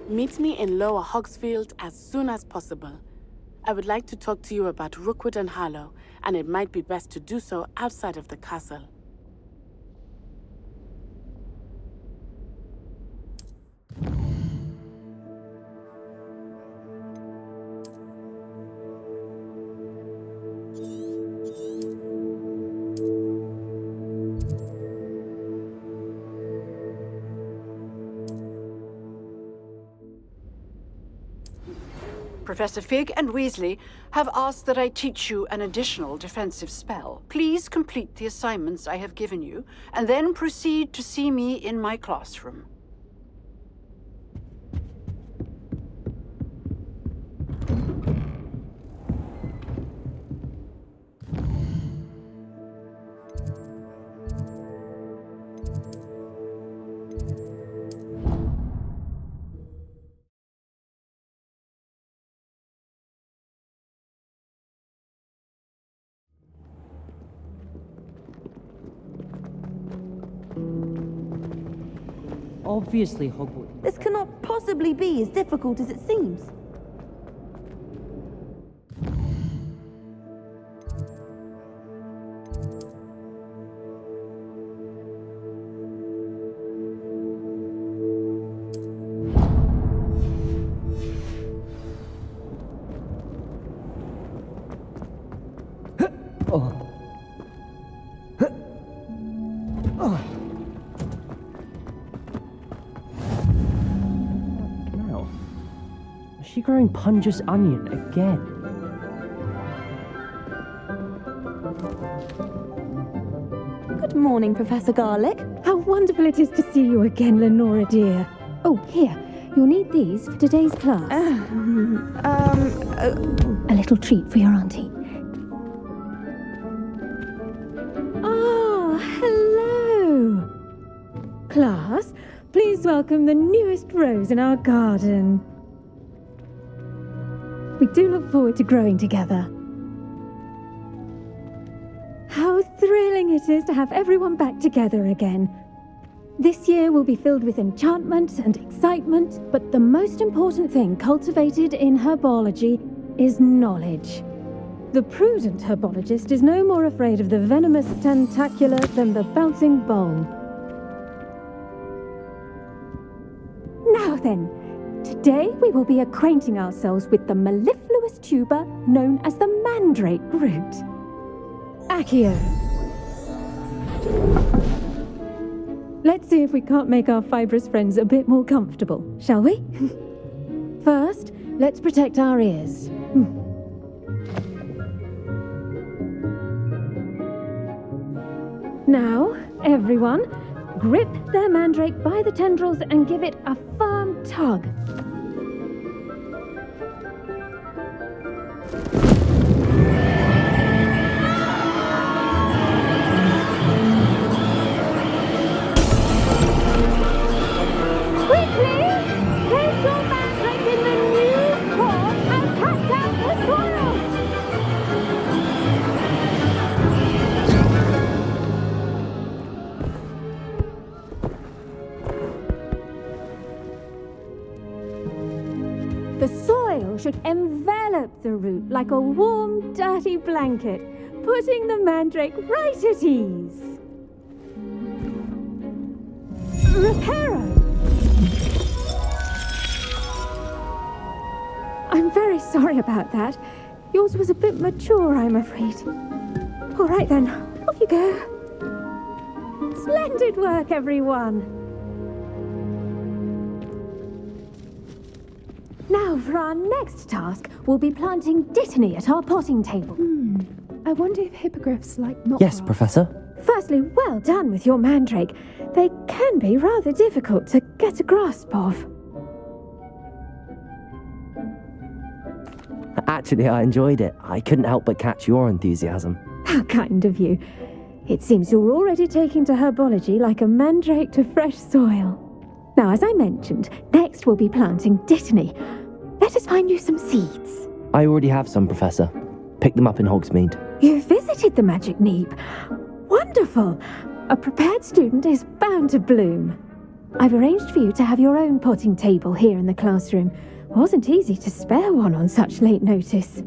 Meet me in Lower Hogsfield as soon as possible. I would like to talk to you about Rookwood and Harlow, and it might be best to do so outside of the castle. Professor Fig and Weasley have asked that I teach you an additional defensive spell. Please complete the assignments I have given you, and then proceed to see me in my classroom. Obviously, Hogwarts. This cannot possibly be as difficult as it seems. Now, is she growing Punja's onion again? Good morning, Professor Garlic. How wonderful it is to see you again, Lenora dear. Oh, here. You'll need these for today's class. A little treat for your auntie. Oh, hello. Class, please welcome the newest rose in our garden. We do look forward to growing together. How thrilling it is to have everyone back together again. This year will be filled with enchantment and excitement, but the most important thing cultivated in herbology is knowledge. The prudent herbologist is no more afraid of the venomous tentacula than the bouncing bulb. Now then, today we will be acquainting ourselves with the mellifluous tuber known as the mandrake root. Accio. Let's see if we can't make our fibrous friends a bit more comfortable, shall we? First, let's protect our ears. Now, everyone, grip their mandrake by the tendrils and give it a firm tug. Should envelop the root like a warm, dirty blanket, putting the mandrake right at ease. Reparo! I'm very sorry about that. Yours was a bit mature, I'm afraid. All right then, off you go. Splendid work, everyone. Now, for our next task, we'll be planting dittany at our potting table. I wonder if hippogriffs like not. Yes, Professor. Firstly, well done with your mandrake. They can be rather difficult to get a grasp of. Actually, I enjoyed it. I couldn't help but catch your enthusiasm. How kind of you. It seems you're already taking to herbology like a mandrake to fresh soil. Now, as I mentioned, next we'll be planting dittany. Let us find you some seeds. I already have some, Professor. Picked them up in Hogsmeade. You visited the Magic Neep. Wonderful! A prepared student is bound to bloom. I've arranged for you to have your own potting table here in the classroom. Wasn't easy to spare one on such late notice.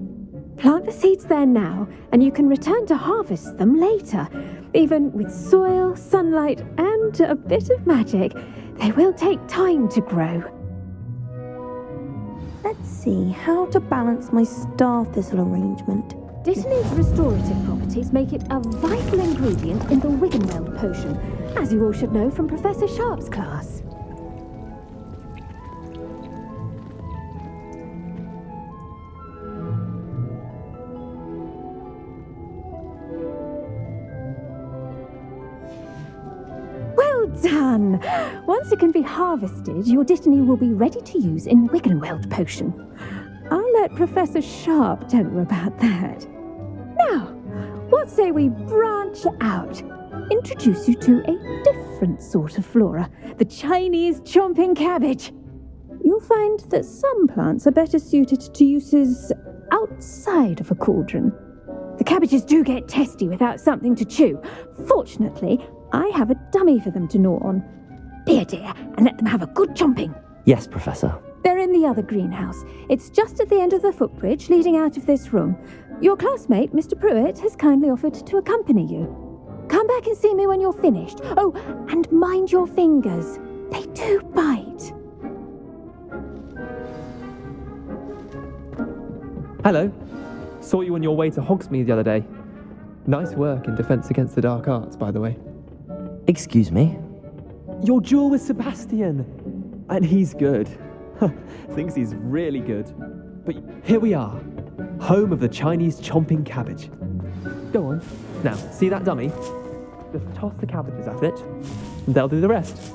Plant the seeds there now, and you can return to harvest them later. Even with soil, sunlight, and a bit of magic, they will take time to grow. Let's see how to balance my star thistle arrangement. Dittany's restorative properties make it a vital ingredient in the Wiggenweld potion, as you all should know from Professor Sharp's class. Well done! Once it can be harvested, your dittany will be ready to use in Wiggenweld potion. I'll let Professor Sharp tell you about that. Now, what say we branch out? Introduce you to a different sort of flora, the Chinese chomping cabbage. You'll find that some plants are better suited to uses outside of a cauldron. The cabbages do get testy without something to chew. Fortunately, I have a dummy for them to gnaw on. Be a dear and let them have a good chomping. Yes, Professor. They're in the other greenhouse. It's just at the end of the footbridge leading out of this room. Your classmate, Mr. Pruitt, has kindly offered to accompany you. Come back and see me when you're finished. Oh, and mind your fingers. They do bite. Hello. Saw you on your way to Hogsmeade the other day. Nice work in Defense Against the Dark Arts, by the way. Excuse me? Your duel with Sebastian! And he's good. Thinks he's really good. But here we are, home of the Chinese chomping cabbage. Go on. Now, see that dummy? Just toss the cabbages at it, and they'll do the rest.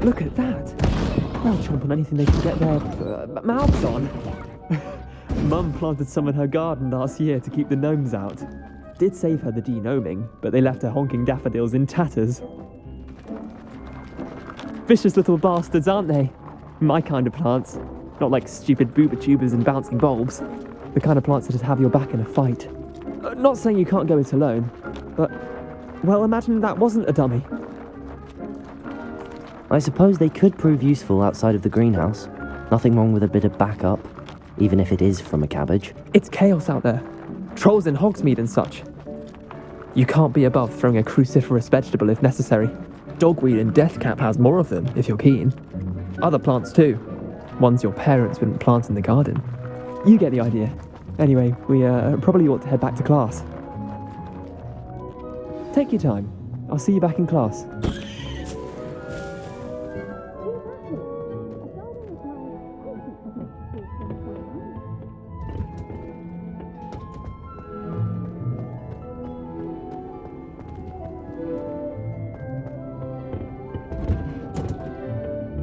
Look at that! They'll chomp on anything they can get their mouths on. Mum planted some in her garden last year to keep the gnomes out. Did save her the de-gnoming, but they left her honking daffodils in tatters. Vicious little bastards, aren't they? My kind of plants. Not like stupid booba tubers and bouncing bulbs. The kind of plants that just have your back in a fight. Not saying you can't go it alone, but, well, imagine that wasn't a dummy. I suppose they could prove useful outside of the greenhouse. Nothing wrong with a bit of backup, even if it is from a cabbage. It's chaos out there. Trolls in Hogsmeade and such. You can't be above throwing a cruciferous vegetable if necessary. Dogweed and deathcap has more of them, if you're keen. Other plants too. Ones your parents wouldn't plant in the garden. You get the idea. Anyway, we probably ought to head back to class. Take your time. I'll see you back in class.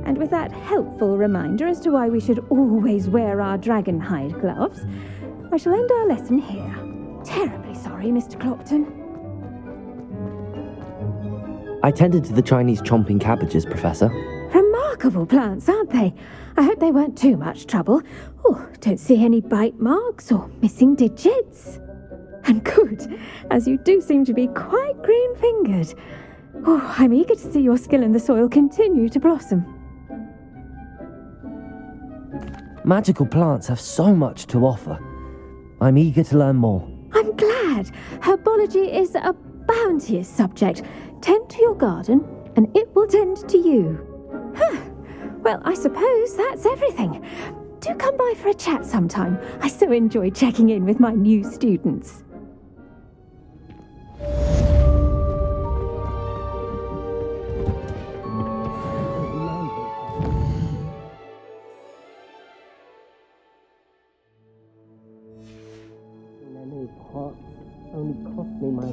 And with that helpful reminder as to why we should always wear our dragon hide gloves, I shall end our lesson here. Terribly sorry, Mr. Clopton. I tended to the Chinese chomping cabbages, Professor. Remarkable plants, aren't they? I hope they weren't too much trouble. Oh, don't see any bite marks or missing digits. And good, as you do seem to be quite green-fingered. Oh, I'm eager to see your skill in the soil continue to blossom. Magical plants have so much to offer. I'm eager to learn more. I'm glad. Herbology is a bounteous subject. Tend to your garden, and it will tend to you. Well, I suppose that's everything. Do come by for a chat sometime. I so enjoy checking in with my new students. Only cost me my...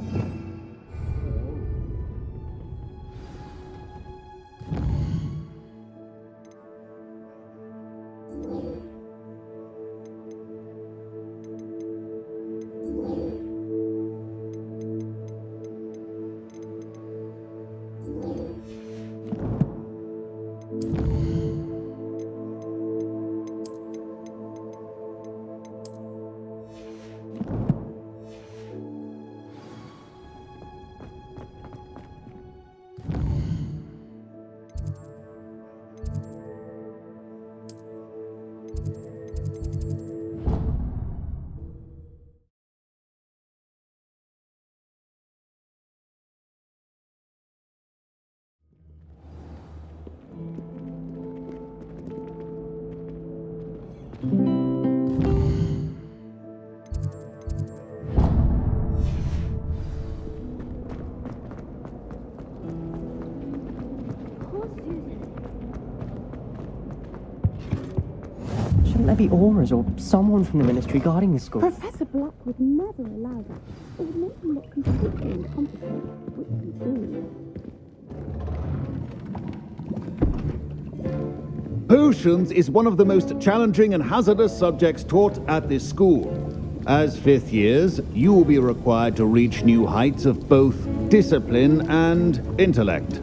Shouldn't there be auras or someone from the ministry guarding the school? Professor Black would never allow that. It would make him look completely incompetent, which he is. Potions is one of the most challenging and hazardous subjects taught at this school. As fifth years, you will be required to reach new heights of both discipline and intellect.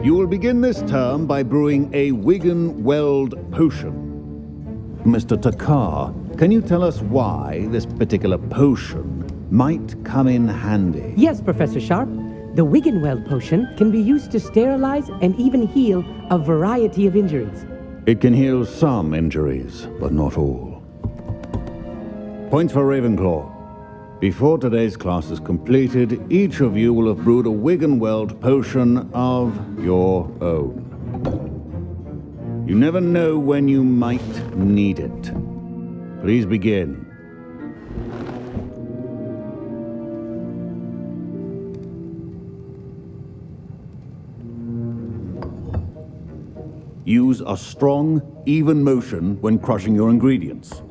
You will begin this term by brewing a Wiggenweld potion. Mr. Takar, can you tell us why this particular potion might come in handy? Yes, Professor Sharp. The Wiggenweld potion can be used to sterilize and even heal a variety of injuries. It can heal some injuries, but not all. Points for Ravenclaw. Before today's class is completed, each of you will have brewed a Wiggenweld potion of your own. You never know when you might need it. Please begin. Use a strong, even motion when crushing your ingredients.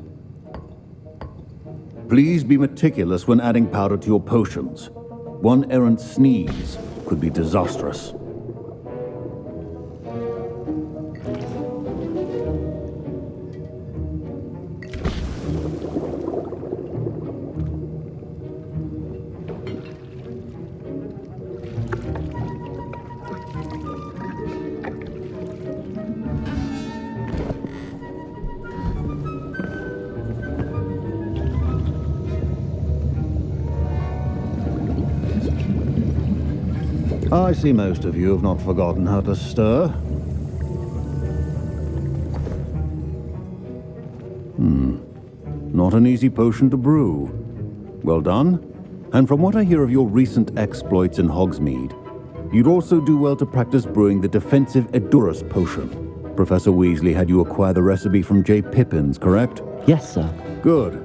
Please be meticulous when adding powder to your potions. One errant sneeze could be disastrous. I see most of you have not forgotten how to stir. Not an easy potion to brew. Well done. And from what I hear of your recent exploits in Hogsmeade, you'd also do well to practice brewing the defensive Edurus potion. Professor Weasley had you acquire the recipe from J. Pippins, correct? Yes, sir. Good.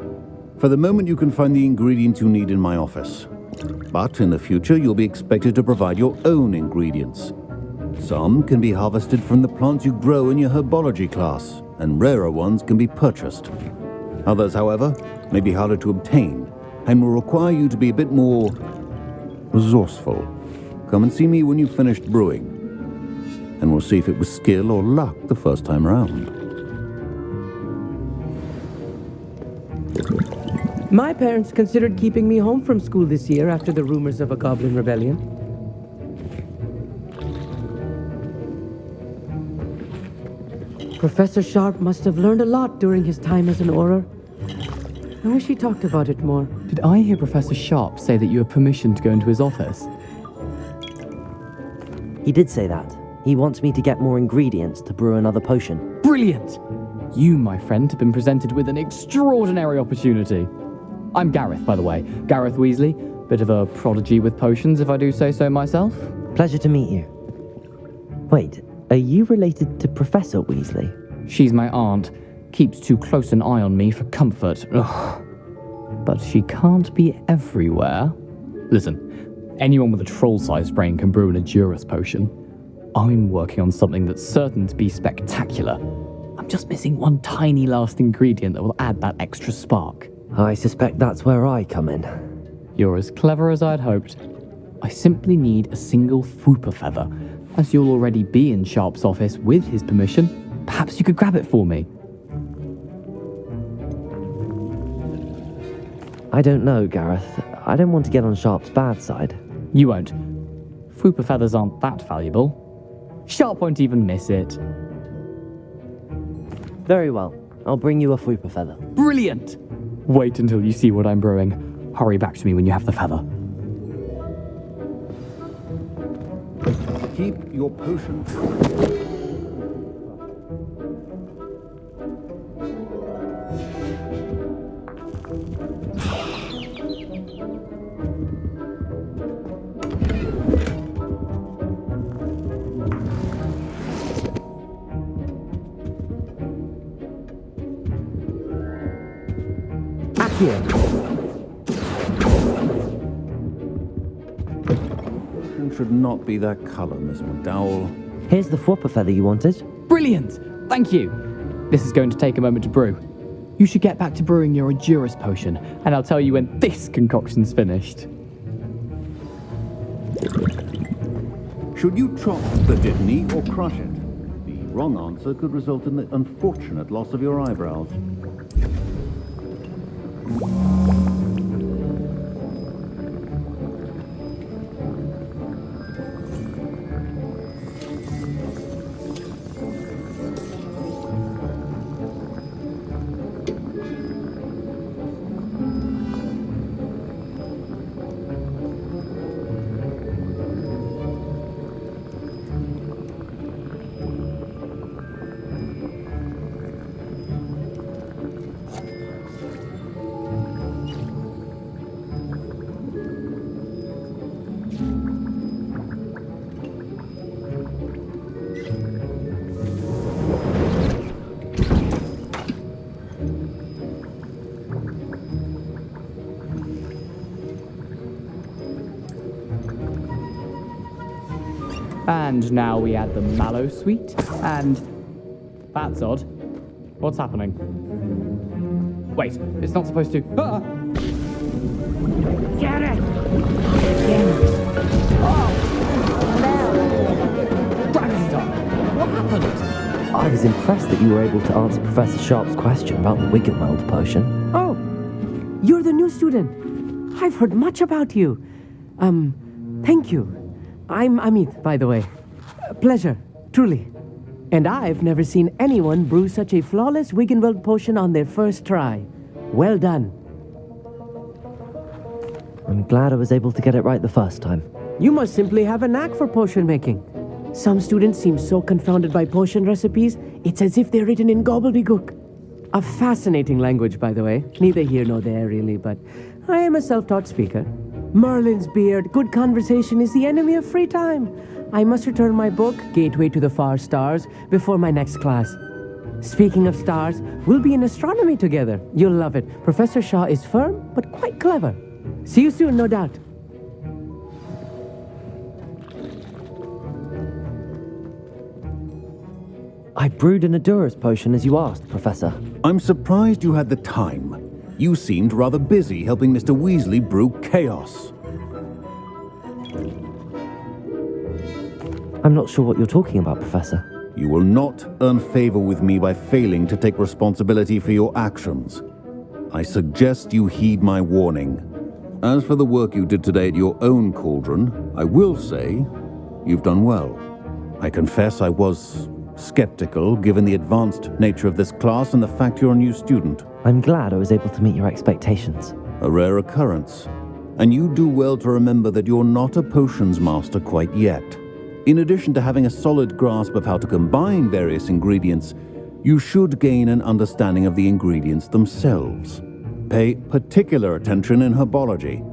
For the moment, you can find the ingredients you need in my office. But in the future, you'll be expected to provide your own ingredients. Some can be harvested from the plants you grow in your herbology class, and rarer ones can be purchased. Others, however, may be harder to obtain, and will require you to be a bit more resourceful. Come and see me when you've finished brewing, and we'll see if it was skill or luck the first time around. My parents considered keeping me home from school this year after the rumors of a goblin rebellion. Professor Sharp must have learned a lot during his time as an Auror. I wish he talked about it more. Did I hear Professor Sharp say that you have permission to go into his office? He did say that. He wants me to get more ingredients to brew another potion. Brilliant! You, my friend, have been presented with an extraordinary opportunity. I'm Gareth, by the way. Gareth Weasley. Bit of a prodigy with potions, if I do say so myself. Pleasure to meet you. Wait, are you related to Professor Weasley? She's my aunt. Keeps too close an eye on me for comfort. Ugh. But she can't be everywhere. Listen, anyone with a troll-sized brain can brew an Edurus potion. I'm working on something that's certain to be spectacular. I'm just missing one tiny last ingredient that will add that extra spark. I suspect that's where I come in. You're as clever as I'd hoped. I simply need a single Fwooper feather. As you'll already be in Sharp's office with his permission, perhaps you could grab it for me. I don't know, Gareth. I don't want to get on Sharp's bad side. You won't. Fwooper feathers aren't that valuable. Sharp won't even miss it. Very well. I'll bring you a Fwooper feather. Brilliant! Wait until you see what I'm brewing. Hurry back to me when you have the feather. Keep your potion. Here. Should not be that color, Miss McDowell. Here's the Fwooper feather you wanted. Brilliant! Thank you. This is going to take a moment to brew. You should get back to brewing your Edurus potion, and I'll tell you when this concoction's finished. Should you chop the Dittany or crush it? The wrong answer could result in the unfortunate loss of your eyebrows. And now we add the mallow sweet, and... That's odd. What's happening? Wait, it's not supposed to... Ah! Get it! Again. Oh! What happened? I was impressed that you were able to answer Professor Sharp's question about the Wiggenweld potion. Oh, you're the new student. I've heard much about you. Thank you. I'm Amit, by the way. Pleasure, truly. And I've never seen anyone brew such a flawless Wiggenweld potion on their first try. Well done. I'm glad I was able to get it right the first time. You must simply have a knack for potion making. Some students seem so confounded by potion recipes, it's as if they're written in gobbledygook. A fascinating language, by the way. Neither here nor there, really, but I am a self-taught speaker. Merlin's beard, good conversation is the enemy of free time. I must return my book, Gateway to the Far Stars, before my next class. Speaking of stars, we'll be in astronomy together. You'll love it. Professor Shaw is firm, but quite clever. See you soon, no doubt. I brewed an Adura's potion as you asked, Professor. I'm surprised you had the time. You seemed rather busy helping Mr. Weasley brew chaos. I'm not sure what you're talking about, Professor. You will not earn favor with me by failing to take responsibility for your actions. I suggest you heed my warning. As for the work you did today at your own cauldron, I will say you've done well. I confess I was skeptical given the advanced nature of this class and the fact you're a new student. I'm glad I was able to meet your expectations. A rare occurrence. And you do well to remember that you're not a potions master quite yet. In addition to having a solid grasp of how to combine various ingredients, you should gain an understanding of the ingredients themselves. Pay particular attention in herbology.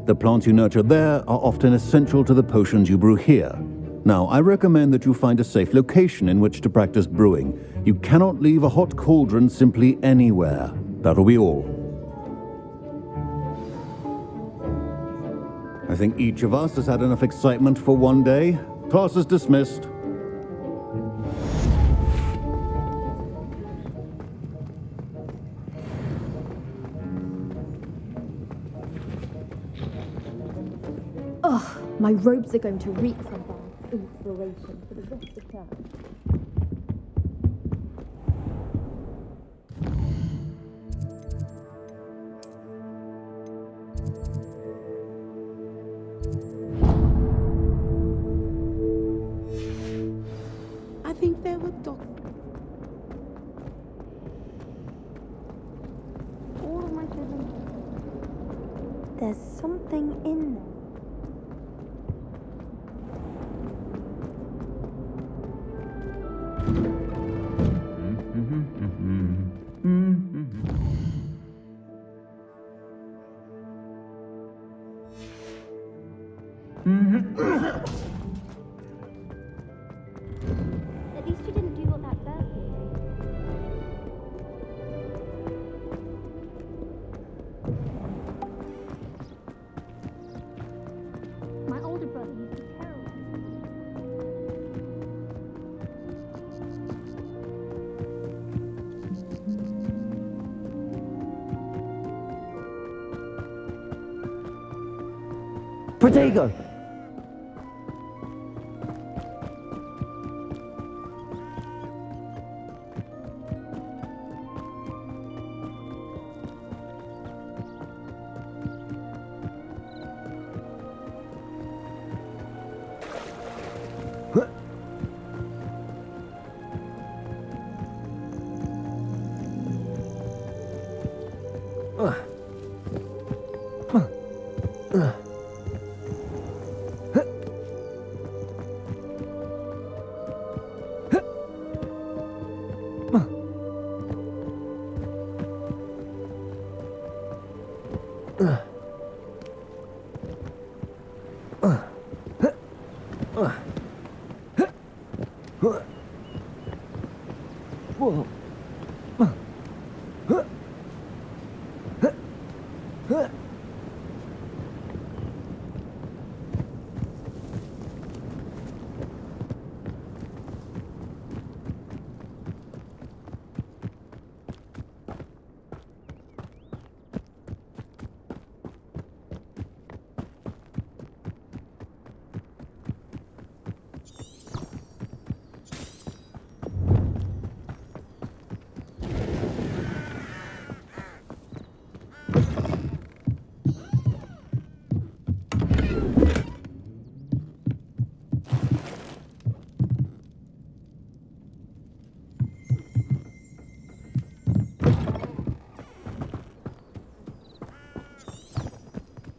The plants you nurture there are often essential to the potions you brew here. Now, I recommend that you find a safe location in which to practice brewing. You cannot leave a hot cauldron simply anywhere. That'll be all. I think each of us has had enough excitement for one day. Class is dismissed. Ugh, my robes are going to reek from inspiration for the rest of term. I think they were All of my children. There's something in there. At least you didn't do what that bird did. My older brother used to terrorize. Protego!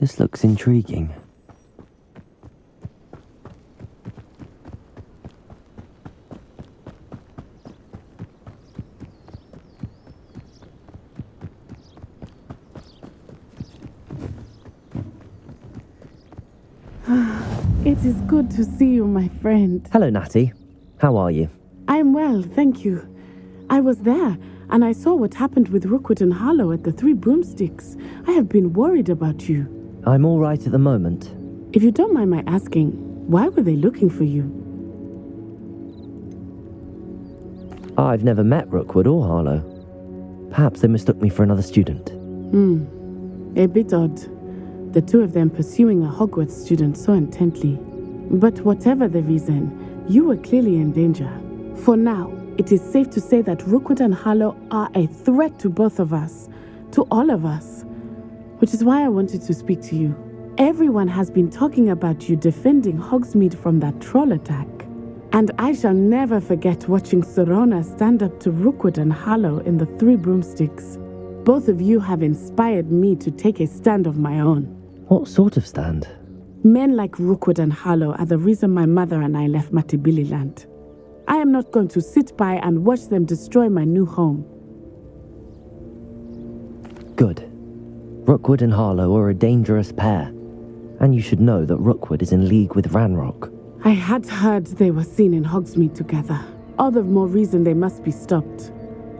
This looks intriguing. It is good to see you, my friend. Hello, Natty. How are you? I'm well, thank you. I was there, and I saw what happened with Rookwood and Harlow at the Three Broomsticks. I have been worried about you. I'm all right at the moment. If you don't mind my asking, why were they looking for you? I've never met Rookwood or Harlow. Perhaps they mistook me for another student. A bit odd. The two of them pursuing a Hogwarts student so intently. But whatever the reason, you were clearly in danger. For now, it is safe to say that Rookwood and Harlow are a threat to both of us, to all of us. Which is why I wanted to speak to you. Everyone has been talking about you defending Hogsmeade from that troll attack. And I shall never forget watching Sorona stand up to Rookwood and Harlow in the Three Broomsticks. Both of you have inspired me to take a stand of my own. What sort of stand? Men like Rookwood and Harlow are the reason my mother and I left Matibili land. I am not going to sit by and watch them destroy my new home. Good. Rookwood and Harlow are a dangerous pair. And you should know that Rookwood is in league with Ranrock. I had heard they were seen in Hogsmeade together. All the more reason they must be stopped.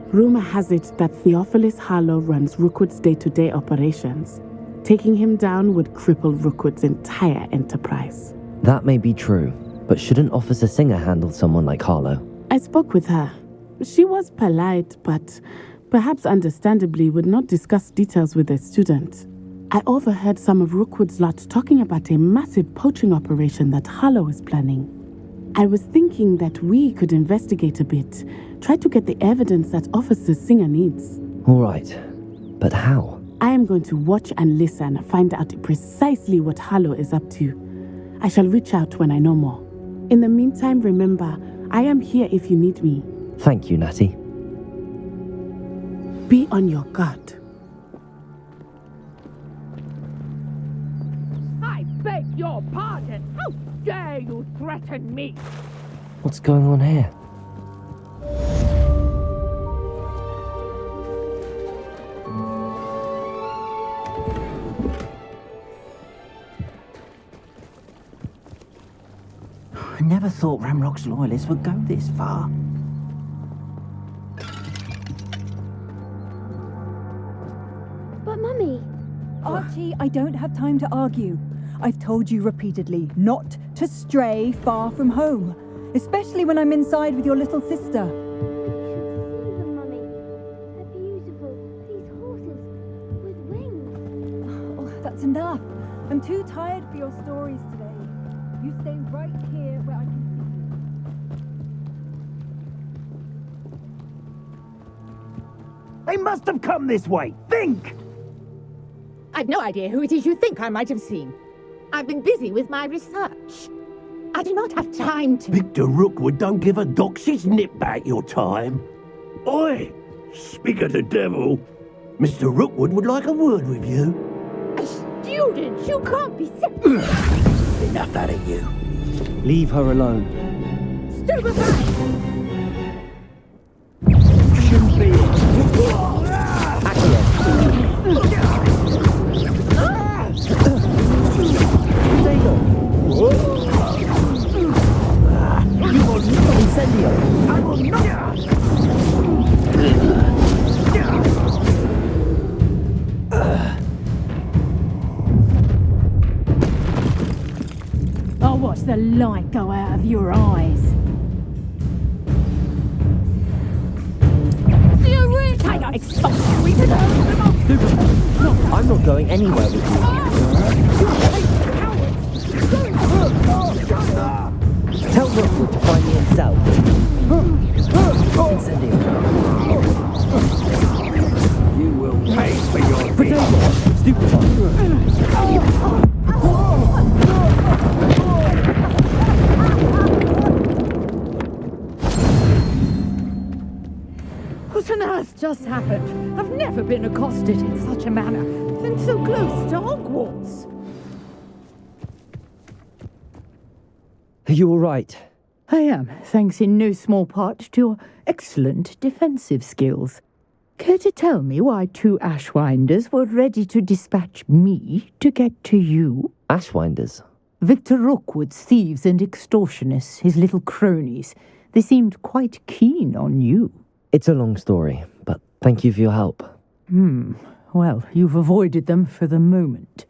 Rumor has it that Theophilus Harlow runs Rookwood's day-to-day operations. Taking him down would cripple Rookwood's entire enterprise. That may be true, but shouldn't Officer Singer handle someone like Harlow? I spoke with her. She was polite, but perhaps understandably would not discuss details with a student. I overheard some of Rookwood's lot talking about a massive poaching operation that Harlow is planning. I was thinking that we could investigate a bit, try to get the evidence that Officer Singer needs. All right, but how? I am going to watch and listen, find out precisely what Harlow is up to. I shall reach out when I know more. In the meantime, remember, I am here if you need me. Thank you, Natty. Be on your guard. I beg your pardon. How dare you threaten me? What's going on here? I never thought Ranrock's loyalists would go this far. But Mummy... Archie, I don't have time to argue. I've told you repeatedly not to stray far from home, especially when I'm inside with your little sister. Mummy. They're beautiful. These horses with wings. Oh, that's enough. I'm too tired for your stories today. You stay right here where I can see you. They must have come this way. Think! I've no idea who it is you think I might have seen. I've been busy with my research. I do not have time to... Victor Rookwood don't give a doxy's nip back your time. Oi! Speak of the devil. Mr. Rookwood would like a word with you. A student? You can't be serious. Enough out of you. Leave her alone. Stupefy! Shouldn't be. I'll watch the light go out of your eyes. Do you really? I don't expect you to know. No, I'm not going anywhere with you. Tell Rookwood to find me himself. You will pay for your Potato! What on earth just happened? I've never been accosted in such a manner, and so close to Hogwarts. Are you all right? I am, thanks in no small part to your excellent defensive skills. Care to tell me why 2 Ashwinders were ready to dispatch me to get to you? Ashwinders? Victor Rookwood's thieves and extortionists, his little cronies. They seemed quite keen on you. It's a long story, but thank you for your help. Well, you've avoided them for the moment.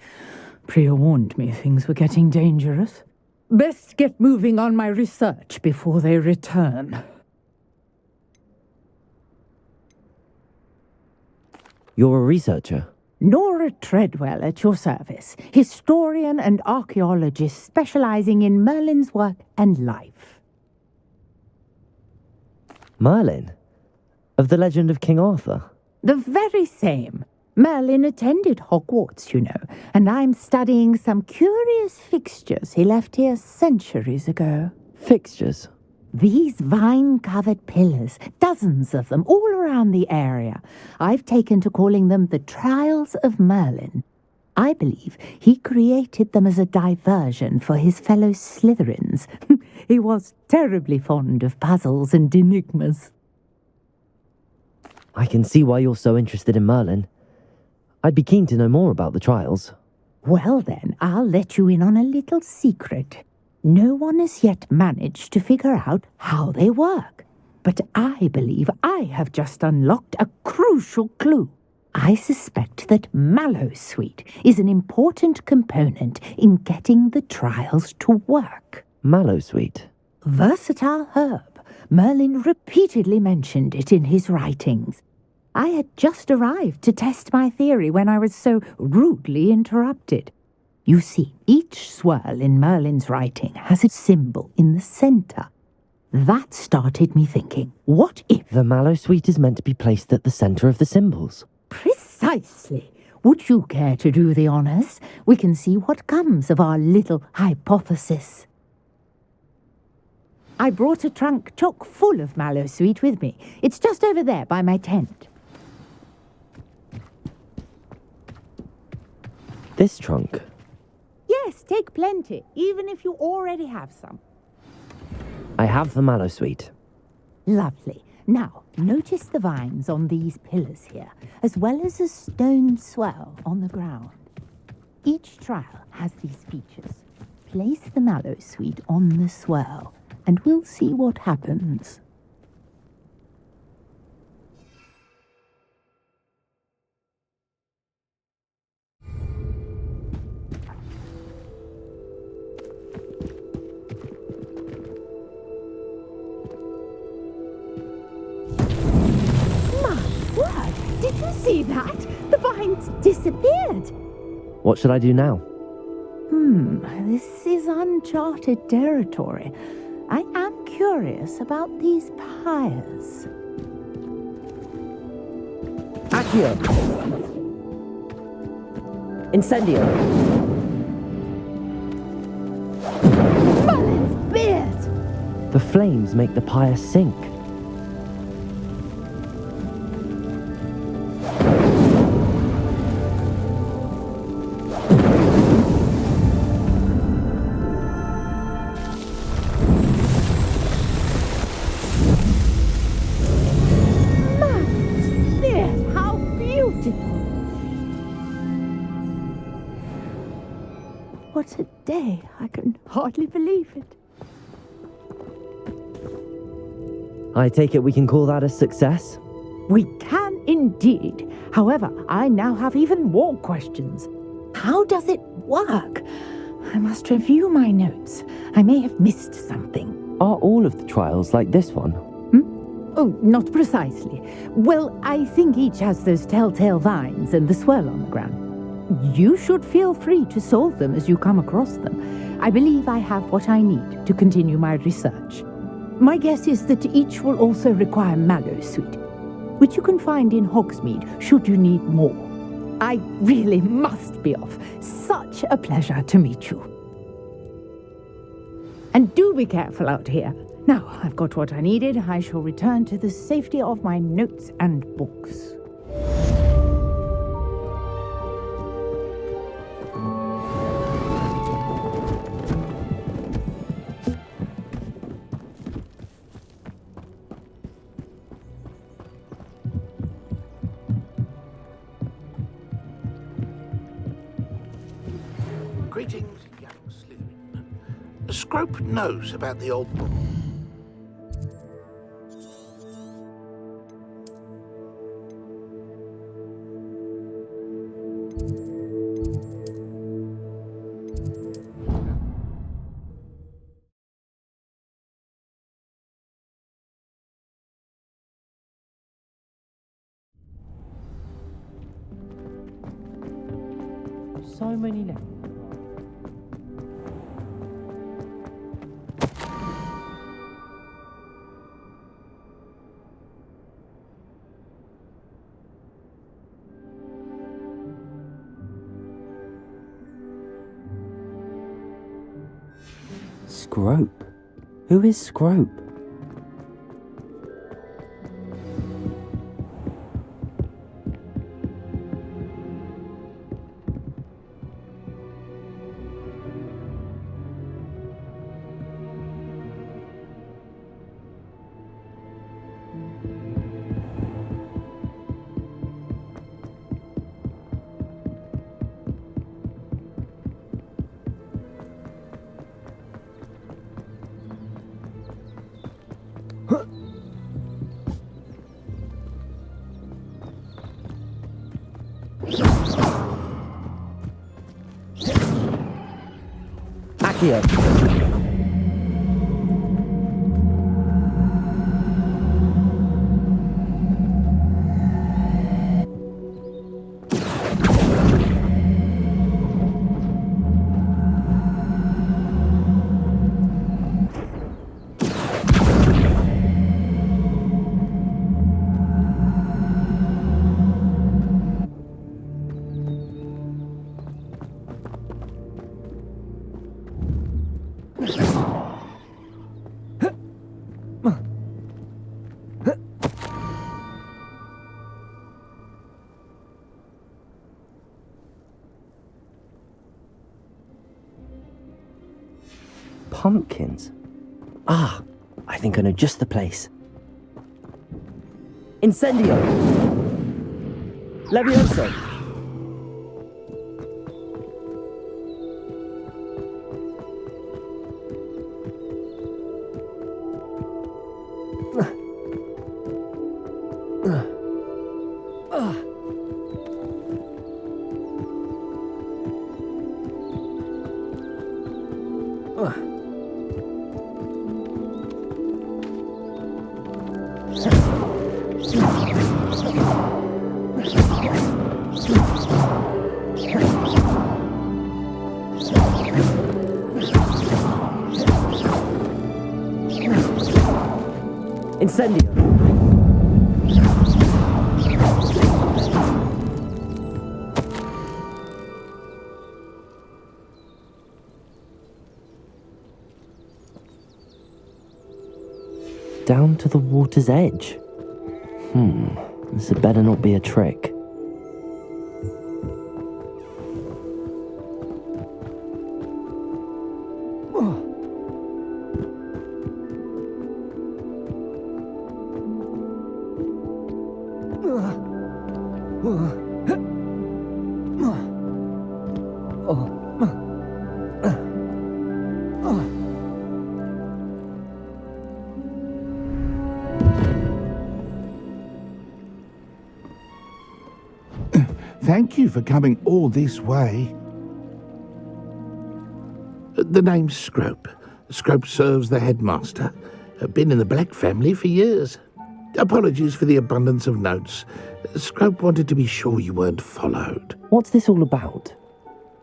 Priya warned me things were getting dangerous. Best get moving on my research before they return. You're a researcher? Nora Treadwell at your service, historian and archaeologist specializing in Merlin's work and life. Merlin? Of the legend of King Arthur? The very same. Merlin attended Hogwarts, you know, and I'm studying some curious fixtures he left here centuries ago. Fixtures? These vine-covered pillars, dozens of them, all around the area. I've taken to calling them the Trials of Merlin. I believe he created them as a diversion for his fellow Slytherins. He was terribly fond of puzzles and enigmas. I can see why you're so interested in Merlin. I'd be keen to know more about the trials. Well then, I'll let you in on a little secret. No one has yet managed to figure out how they work. But I believe I have just unlocked a crucial clue. I suspect that Mallowsweet is an important component in getting the trials to work. Mallowsweet? Versatile herb. Merlin repeatedly mentioned it in his writings. I had just arrived to test my theory when I was so rudely interrupted. You see, each swirl in Merlin's writing has a symbol in the center. That started me thinking, what if... The Mallowsweet is meant to be placed at the center of the symbols. Precisely. Would you care to do the honors? We can see what comes of our little hypothesis. I brought a trunk chock full of Mallowsweet with me. It's just over there by my tent. This trunk? Yes, take plenty, even if you already have some. I have the Mallowsweet. Lovely. Now, notice the vines on these pillars here, as well as a stone swell on the ground. Each trial has these features. Place the Mallowsweet on the swirl, and we'll see what happens. Did you see that? The vines disappeared. What should I do now? This is uncharted territory. I am curious about these pyres. Accio! Incendio! Merlin's beard! The flames make the pyre sink. What a day. I can hardly believe it. I take it we can call that a success? We can indeed. However, I now have even more questions. How does it work? I must review my notes. I may have missed something. Are all of the trials like this one? Oh, not precisely. Well, I think each has those telltale vines and the swirl on the ground. You should feel free to solve them as you come across them. I believe I have what I need to continue my research. My guess is that each will also require Mallowsweet, which you can find in Hogsmeade should you need more. I really must be off. Such a pleasure to meet you. And do be careful out here. Now I've got what I needed. I shall return to the safety of my notes and books. Greetings, young Slytherin. Scrope knows about the old book. So many left. Scrope? Who is Scrope? Accio. Pumpkins? Ah, I think I know just the place. Incendio! Levioso! Incendio! Down to the water's edge. This had better not be a trick. Thank you for coming all this way. The name's Scrope. Scrope serves the headmaster. Been in the Black family for years. Apologies for the abundance of notes. Scrope wanted to be sure you weren't followed. What's this all about?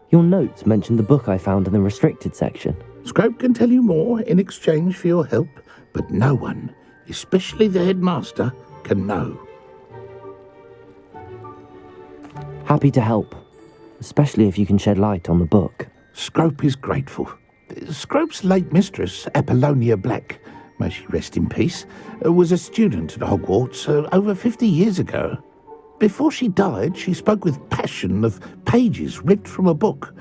Your notes mentioned the book I found in the restricted section. Scrope can tell you more in exchange for your help, but no one, especially the headmaster, can know. Happy to help, especially if you can shed light on the book. Scrope is grateful. Scrope's late mistress, Apollonia Black, may she rest in peace, was a student at Hogwarts over 50 years ago. Before she died, she spoke with passion of pages ripped from a book.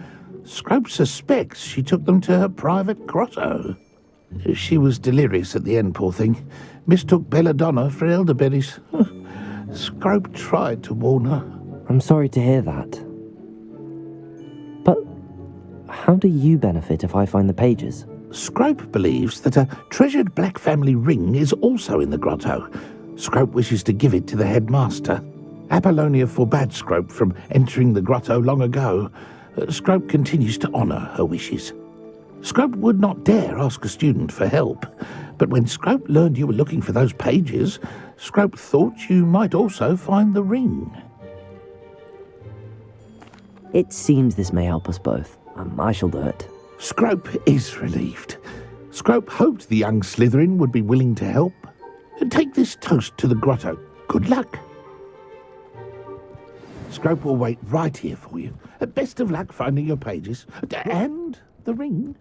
Scrope suspects she took them to her private grotto. She was delirious at the end, poor thing. Mistook belladonna for elderberries. Scrope tried to warn her. I'm sorry to hear that. But how do you benefit if I find the pages? Scrope believes that a treasured black family ring is also in the grotto. Scrope wishes to give it to the headmaster. Apollonia forbade Scrope from entering the grotto long ago. Scrope continues to honour her wishes. Scrope would not dare ask a student for help, but when Scrope learned you were looking for those pages, Scrope thought you might also find the ring. It seems this may help us both. I shall do it. Scrope is relieved. Scrope hoped the young Slytherin would be willing to help. Take this toast to the grotto. Good luck. Scrope will wait right here for you. Best of luck finding your pages. And the ring.